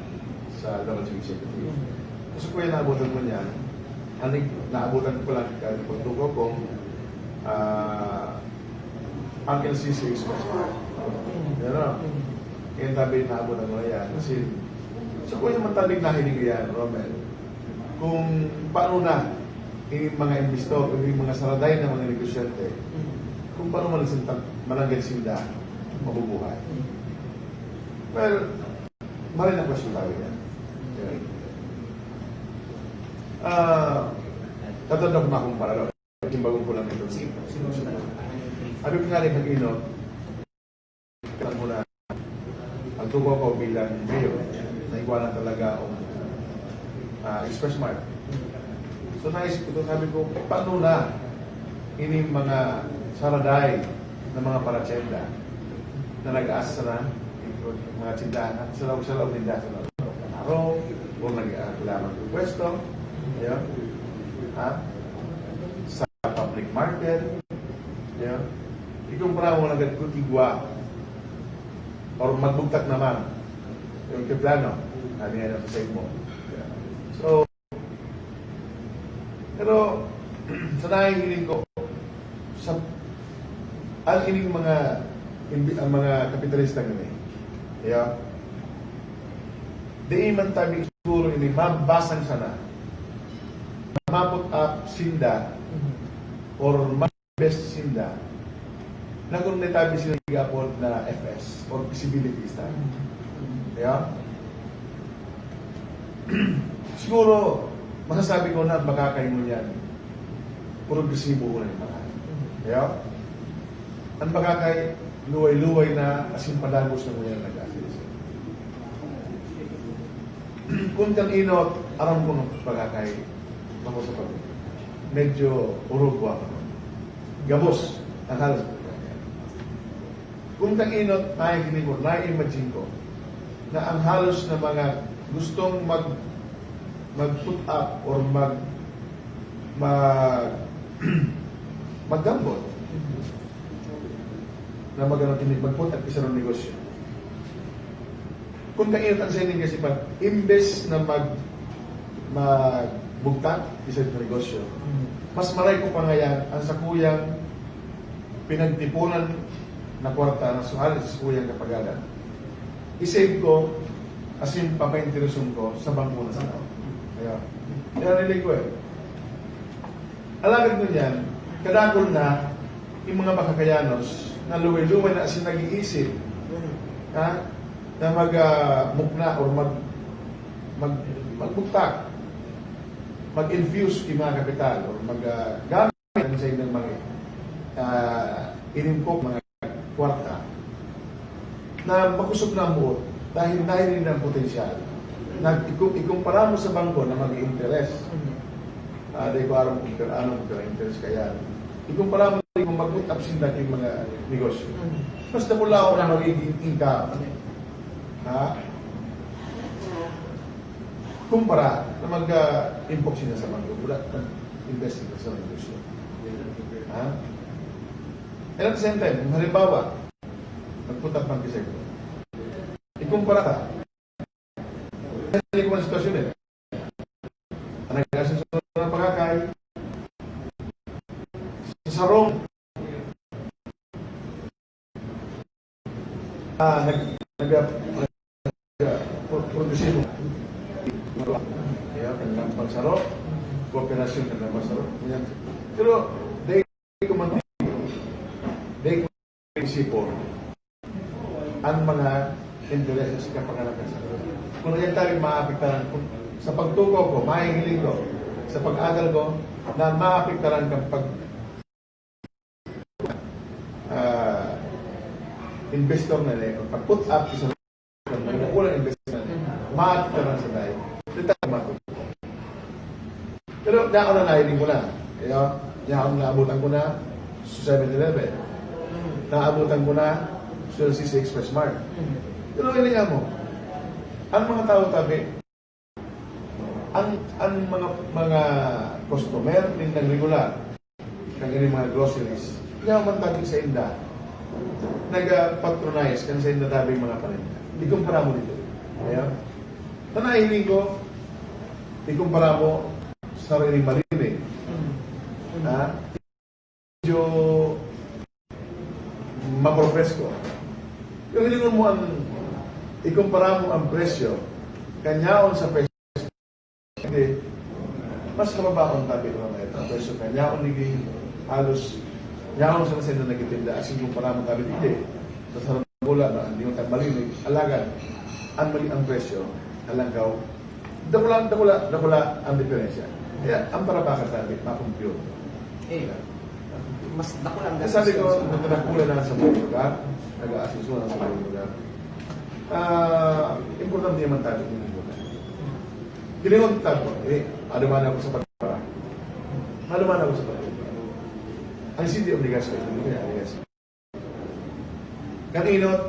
Dapat Executive. Kasi kuya naabutan mo niyan, naabutan ko lang kahit pagtuko kung ang LCC Express. Yan o. Kaya tabi naabutan mo na yan. Kasi sa kuya naman tabing nahinig yan, Romel. Kung paano na yung mga investor, yung mga saraday na mga negosyante, kung paano malanggan sila mabubuhay. Well, marin na question tayo yan. Tatandang na akong paralo. Yung bagong ko lang ito. Ano ko nga rin mag-inot, kailan mo na ang tubo ko bilang mayor, na ikuanan talaga ang Express Mart. So naisip ko, sabi ko, paano na ini mga saraday na mga paratsenda na nag-aasa na mga tindahan sa loob tindahan sa loob ng araw o nag-aakilaman ng pwesto sa public market ikumpara mo na nagkutigwa or magbugtak naman yung kiplano na niya sa save mo. So pero sa nahihiling ko sa ang ining mga kapitalista ngayon di man tabi siguro ini mabasang sana mapot up sinda or best sinda na kung natabi sila gapon na FS or feasibility study siguro masasabi ko na baka kayo mo yan progresibo ko na yung mga ang baka kay luway-luway na asimpadagos na mo yan nag-assist. Kung kang inot, aram ko ng baka kay ako sa pag medyo urugwa ka. Gabos, ang halos ko. Kung kang inot, nakikinig ko, na-imagine ko na ang halos na mga gustong mag-put up or mag-gambol na mag-put at isa ng negosyo. Kung kainit ang sending kasi imbes na magbugtang isa ng negosyo, mas maray ko pa ngayon ang sa kuyang pinagtipunan na kwarta na suhalit sa kuyang kapagalan. I-save ko asin papainteresyon ko sa bangko na sanaw. Kaya narinig ko alagad mo yan, kadakol na yung mga makakayanos na luway-luway na asin nag-iisip ha, na mag-mukna or magbuktak, mag-infuse yung mga kapital or mag-gamit sa inyong mga inimpok mga kwarta na makusog na mo dahil rin ng potensyal. Ikumpara mo sa bangko na mag-i-interest. Dahil ko aram kung anong interest kaya. Ikumpara mo kung mag-put up sila yung mga negosyo. Basta mula ako na magiging income. Ha? Kumpara na mag-impok sila sa bangko. Wala invest sila sa negosyo. Ha? And at the same time, halimbawa, mag-put up ng kisay ko. Ikumpara ka. Hindi ko ang sitwasyon ang nag-asasunod ng pagkakay sa sarong nag-produce mo kaya kanilang pagsaro kooperasyon kanilang pagsaro pero dahil ko isipon ang mga intereses sa kapanganakan sa kung yan tayo maapektaran sa pagtuko ko, mahihiling ko, sa pag-agal ko, na maapektaran kang investor na rin, pag-put up isa ng kulang investment, maapektaran sa tayo. Hindi tayo matutuko. Pero diyan ako na nahiling ko na. Diyan ako naabutan ko na sa 7-Eleven. Naabutan ko na sa CC Express Mart. Pero hilingan mo, ang mga tao tabi, ang mga customer din ng regular ng mga groceries, yaman tabi sa inda, nag-patronize kan sa inda tabi mga paninda. Ikumpara mo dito. Kaya, nanahiling ko, ikumpara mo sa rinig-marinig. Ha? Medyo mapropresko. Yung hilingon mo ang ikumpara mo ang presyo, kanyaon sa presyo, hindi, mas kababaon tabi ko na ito. Ang presyo kanyaon naging halos, kanyaon sa nasendo nagtitinda, as ikumpara mo tabi hindi. Sa sarang bola na, hindi mo tayo malinig, alagan, ang mali ang presyo, alanggaw, dakula ang diferensya. Kaya, ang parabakan tabi, makumpute. Mas dako lang. Sabi ko, nagkakula na sa buong lugar, nag-aasisuan sa buong lugar. Importante naman tayo yung lugar. Gilingon tayo, aluman ako sa pagpapara. Aluman ako sa pagpapara. Ang hindi obligasyon, hindi kaya obligasyon. Kaninot,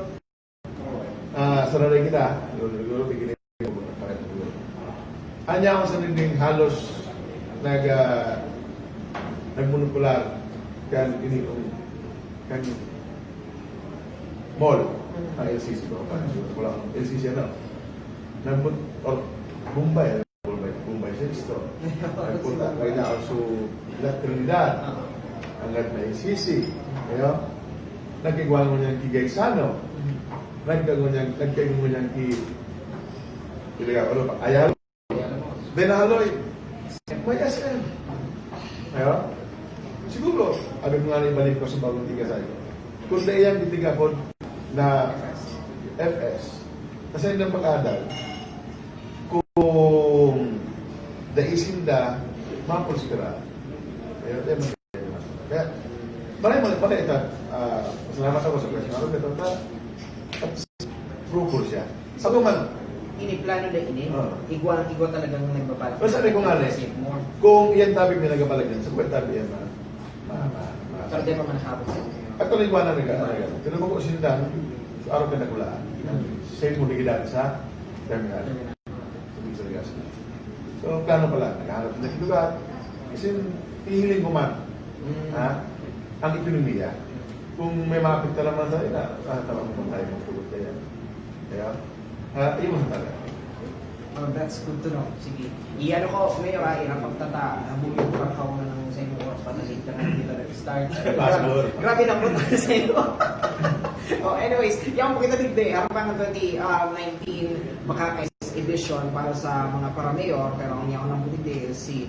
sa nanay kita, lulo, bigilin ko muna, pakita ko. Anya ako sa ninding halos nagmonokular kan ini kan mall ang LCC ko pa wala LCC na nagmut or Bombay Sexto nagpunta kayo na also Trinidad ang lahat na LCC kaya nagkagawa mo niyang kigay sano nagkagawa niyang ilaga ano pa ayaw Benahaloy may SM kaya siguro, abing nga rin balik ko sa bagong tiga sa iyo. Kung na iyang itiga ko na FS, kasi ng pag-adal, kung daisinda, mapulsikara. Kaya, maraming ito, salamat ako sa question. Ano ito? At frugal siya. Ako man, Iniplano na igwa talagang nagbabalak. pero sabi ko nga kung iyan tabi may nagabalag yan, sa kwet tabi yan, Pero di pa manahapos. at tuloy ko na nagagalang. Tinubog ko sindan, araw ka nagulaan. Same mo ligidan sa terminal. So, plano pala, naghahanap na lugar, Kasi hihiling ko man, ang ekonomiya. Kung may makapita naman sa ina, tama mo tayo magpulot na yan. Kaya, yun ang talaga. Oh, that's good to know. Sige. Iyan ko, Mayor, irang pagtata. Bumili pa ka na ng sa inyo oras patalit ka na dito nag-start. Passport. Grabe na po tayo sa inyo. Oh, anyways, yung po kita tigde, harapan ng 2019 Makakais edition para sa mga para-mayor, pero ang yaw ng tigde si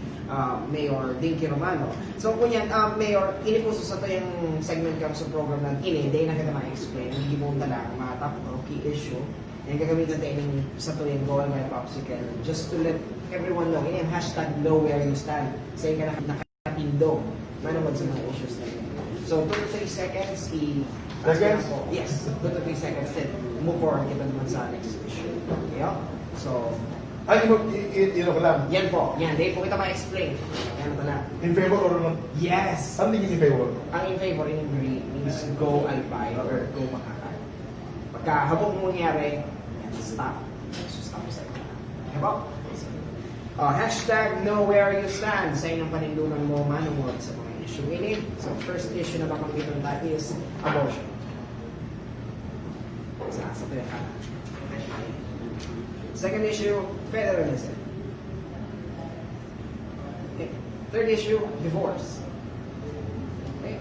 Mayor Dinky Romano. So kung yan, Mayor, inipuso sa to yung segment kam sa program ng ini, hindi na kita ma-explain. Hindi mo lang mga top key issue. Yung gagamitin natin sa tuwing Goal My Popsicle just to let everyone know. Yun yung hashtag know where you stand. Sa yung nakatindog. Manawag sa mga issues na yun. So 2 to 3 seconds, Seconds? Yes, 2 to 3 seconds. Then move forward kita naman sa next issue. Okay? So, Ay, ko lang. yan po. Yan. Dahil po kita ma-explain. Yan ito lang. In favor or not? Yes! Ano din in favor? Ang in favor in green means go albay or go makakay. Pagka habang mangyari, stop. So stop sa ito. Diba? Hashtag know where you stand sa inyong panindunan mo manuwag sa mga issue ini. So first issue na babanggitan natin is abortion. Sa ito yung kanan. Second issue, federalism. Okay. Third issue, divorce. Okay.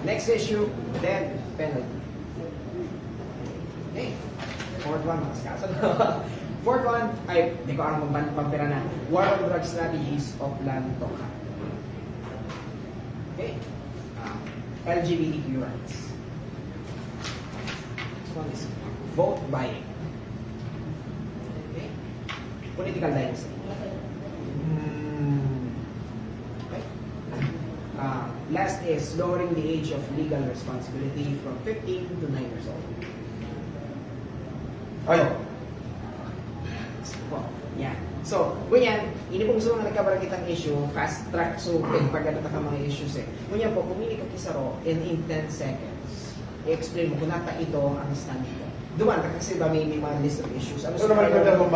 Next issue, death penalty. Okay. Fourth one, mas kaso na. Fourth one, ay, di ko alam magpapira na. War on drug strategies of Lan Toka. Okay. LGBTQ rights. Next one is vote buying. Okay. Political dynasty. Okay. Last is lowering the age of legal responsibility from 15 to 9 years old. Ay, Well, yeah. So, ganyan, ini pong sa mga nagkabarakitang issue, fast track, so pagkaganda ka mga issues eh. Ganyan po, pumili ka kisaro in 10 seconds. I-explain mo kung nata ito ang stand ko. Duman ka kasi ba may mga list of issues. Ano so naman pwede akong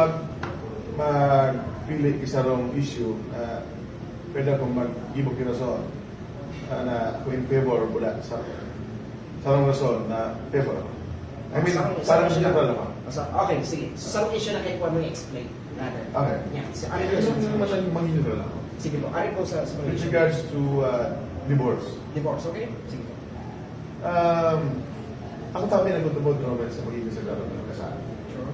magpili isarong issue, pwede akong mag-ibog kirason na kung in favor mula sa sarong rason na favor. I mean, parang general ako. Okay, sige. So, sa issue na kayo po ano i-explain natin. Okay. Yeah. So, ano Gusto yung mo naman mag-general ako. sige po. Ano po sa mga With issue? regards to divorce. Divorce, okay? Sige po. Ako tabi nagtutubod naman sa magiging sagrado ng kasal. Sure.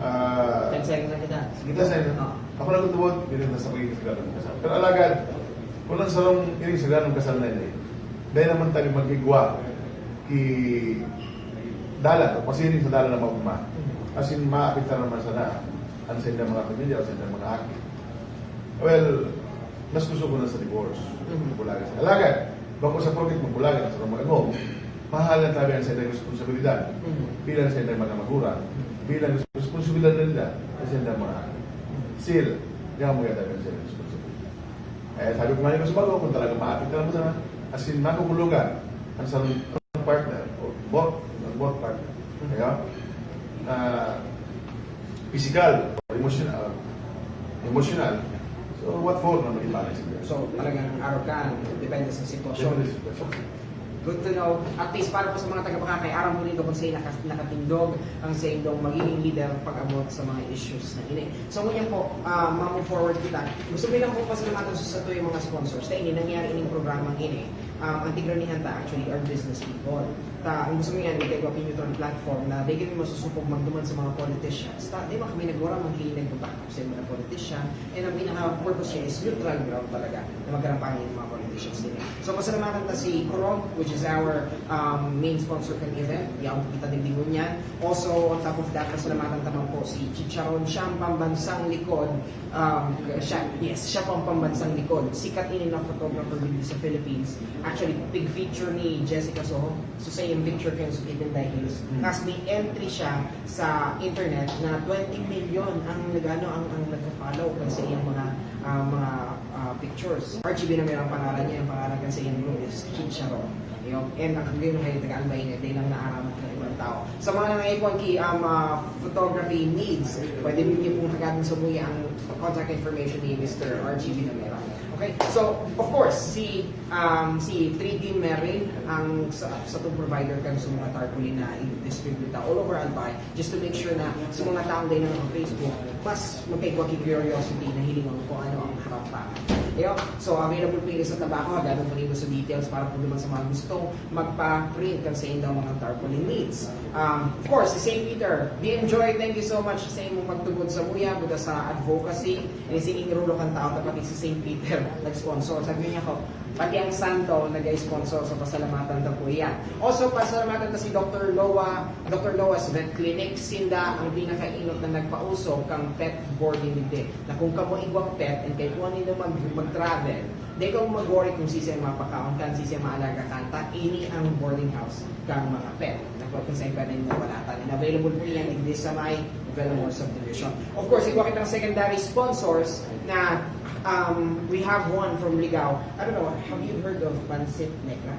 10 Yeah. seconds na kita. Sige po. Kasi ako nagtutubod, bilhin na sa magiging sagrado ng kasal. Pero alagad, kung lang sarong ining sagrado ng kasal na yun, dahil naman tayo magigwa ki dalan, o pasining sa dalan ng maguma. As in, maapita naman sana ang sa inyong mga pamilya o sa inyong mga aki. Well, mas gusto ko na sa divorce. Bulagan sa alagad. Bako sa profit mo, bulagan sa mga mo. Mahalan tabi ang sa inyong responsibilidad. Bilang sa inyong mga magulang. Bilang responsibilidad nila sa inyong mga aki. Still, hindi mo yata ang sa inyong responsibilidad. Eh, sabi ko nga yung sumago, kung talaga maapita naman sana, as in, makukulugan ang sa partner o both partner. Kaya, physical or emotional. So, what for na mag-balance? So, talagang araw ka, depende sa sitwasyon. Good to know. At least para po sa mga taga-pakakay, araw mo nito kung sa'yo nakatindog ang sa inyong magiging leader pag-abot sa mga issues na ini. So, ngayon po, ma-move forward kita. Gusto ko lang po pasalamatan sa ito yung mga sponsors. Sa ini, nangyari ining programang ini. Ang tigranihan ta, actually, our business people. Ang gusto mo yan, may kayo Opinutron platform na they kami masusupog magduman sa mga politicians. Di ba kami nagwara maghihinag ng backup sa mga politician. And ang pinaka-purpose niya is neutral ground talaga na magkarampahin ng mga politicians din. So, pasalamatan ta si Kurong, which is our main sponsor kan event. Yung kita din niyan. Also, on top of that, pasalamatan naman po si Chicharon. Siya ang pambansang likod. Siya pang pambansang likod. Sikat ini na photographer dito sa Philippines. Actually, big feature ni Jessica Soho. So, sa yung picture kayo sa Itinday Hills. Tapos may entry siya sa internet na 20 million ang nag-follow kasi yung mga pictures. RGB na meron pangalan niya, ang pangalan kasi yung room is Chicharon. And ang kagawin ng taga-albay niya, din ang naaramat ng ibang tao. Sa mga nangaipon kay photography needs, pwede niyo pong hagatan sa buhay ang contact information ni Mr. RGB na meron. Okay? So, of course, si 3D Merin ang sa itong provider kan sa mga tarpaulin na i-distribute all over Albay just to make sure na sa mga taong din ng Facebook, mas magkaigwa curiosity na hilingan kung ano ang harapangan. So, available po sa tabako, hagano po nito sa details para po naman sa mga gustong magpa-print kan sa inyo mga tarpaulin needs. Of course, si St. Peter, we enjoy, thank you so much sa inyong magtugod sa muya, buta sa advocacy, and singing rulo kan tao, tapos si St. Peter nag-sponsor. Sabi niya ko, pati ang Santo nag-sponsor sa pasalamatan na po yan. Also, pasalamatan na si Dr. Noah's Vet Clinic, sinda ang pinakainot na nagpausok kang pet boarding din. Na kung kamo igwang pet, and kay kung nito mag-travel, di ka mag-worry kung sisya mapakaon kan, sisya maalaga kanta, ini ang boarding house kang mga pet. Kung saan pa rin mawalatan. And available po yan in this sa may Vellamore subdivision. Of course, igwa kitang secondary sponsors na we have one from Ligao. I don't know, have you heard of Pansit Negra?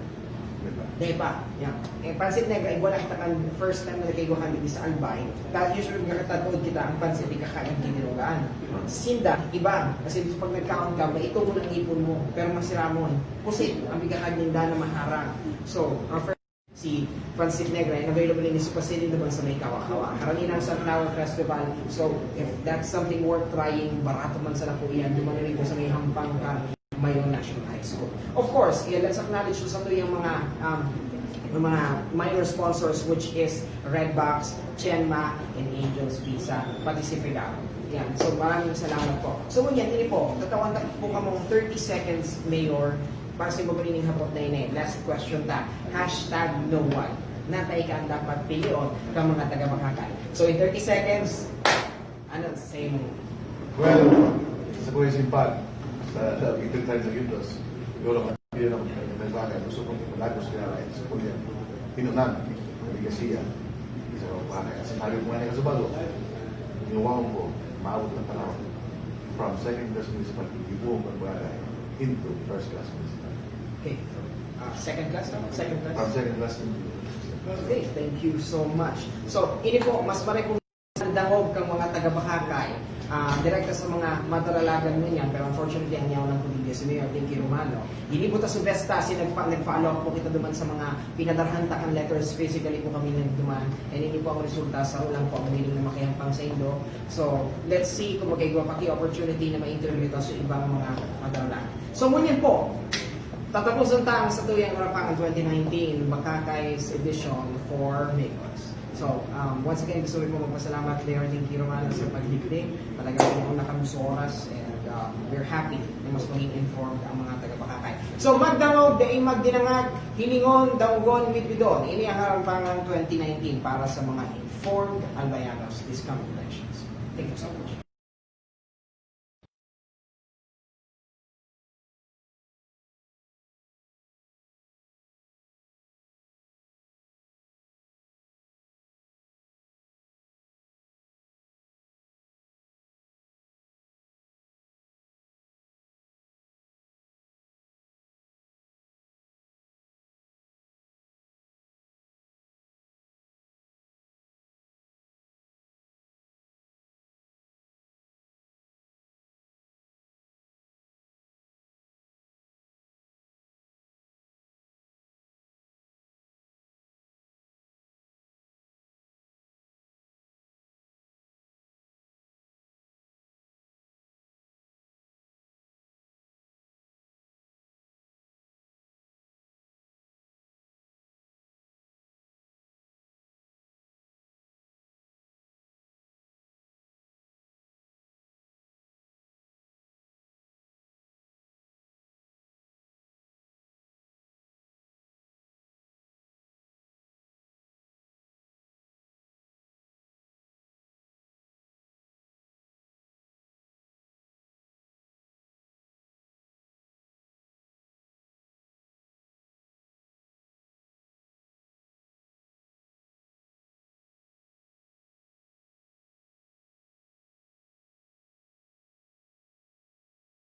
Diba? Yeah. Pansit Negra, wala kita kan first time na nagkaigo kami sa Albay. Dahil usually nakatatood kita ang pansit ikakain kinilugaan. Sinda, iba. Kasi pag nagkaon ka, ito mo ng ipon mo. Pero masira mo. Kusit, ang bigakain yung dana maharang. So, our first si Pansit Negra and available in his facility naman sa may Kawa-Kawa. Harangin ang Sunflower Festival. So, if that's something worth trying, barato man sa naku yan, dumanin ko sa may hampang ka, Mayon National High School. Of course, let's acknowledge sa ito yung mga minor sponsors which is Redbox, Chenma, and Angels Pizza, pati si Figaro. Yan. So, maraming salamat po. So, ngunyan, ini po, tatawan po kamong 30 seconds, Mayor, para sa magalining hapot na yun. Last question ta. Hashtag no one. Natay ka ang dapat pilion ng mga taga-Makakay. So in 30 seconds, ano say mo? Well, sa buhay simpad, sa itong tayo sa Yudos, yun ang hindi na magkakay. Gusto kong malagos kaya rin sa kulyan. Pinunan, Ligasiya, sa Makakay. Kasi sabi ko nga na kasabalo, inuwang ko, maabot ng panahon. From second class municipality, ibuong Makakay into first class municipality. Okay. Second class? Second class? From second class to Okay, thank you so much. So, ini po, mas maraming dangog kang mga taga-Bakakay. Direkta sa mga mataralagan mo niyan, pero unfortunately, ang yaw ng Pulidia si Mayor Tinky Romano. Hindi po ta subesta, nag-follow up po kita duman sa mga pinadarhantakan letters, physically po kami nagduman, and hindi po ang resulta sa ulang po ang willing na makihampang sa Indo. So, let's see kung magkagawa pa opportunity na ma-interview ito sa ibang mga mataralagan. So, ngunyan po, tatapusan tayo sa tuyang Harapangan 2019 Bakakay's edition for Migos. So, once again, gusto rin po magpasalamat Mayor Tinky Romano sa pagdikdik. Talagang pinakuna kami sa oras and we're happy na mas maging informed ang mga taga-Bakakay. So, magdangog, daing magdinangag, hilingon, daungon, mitbidon. Ini ang Harapangan 2019 para sa mga informed Albayanos this coming elections. Thank you so much.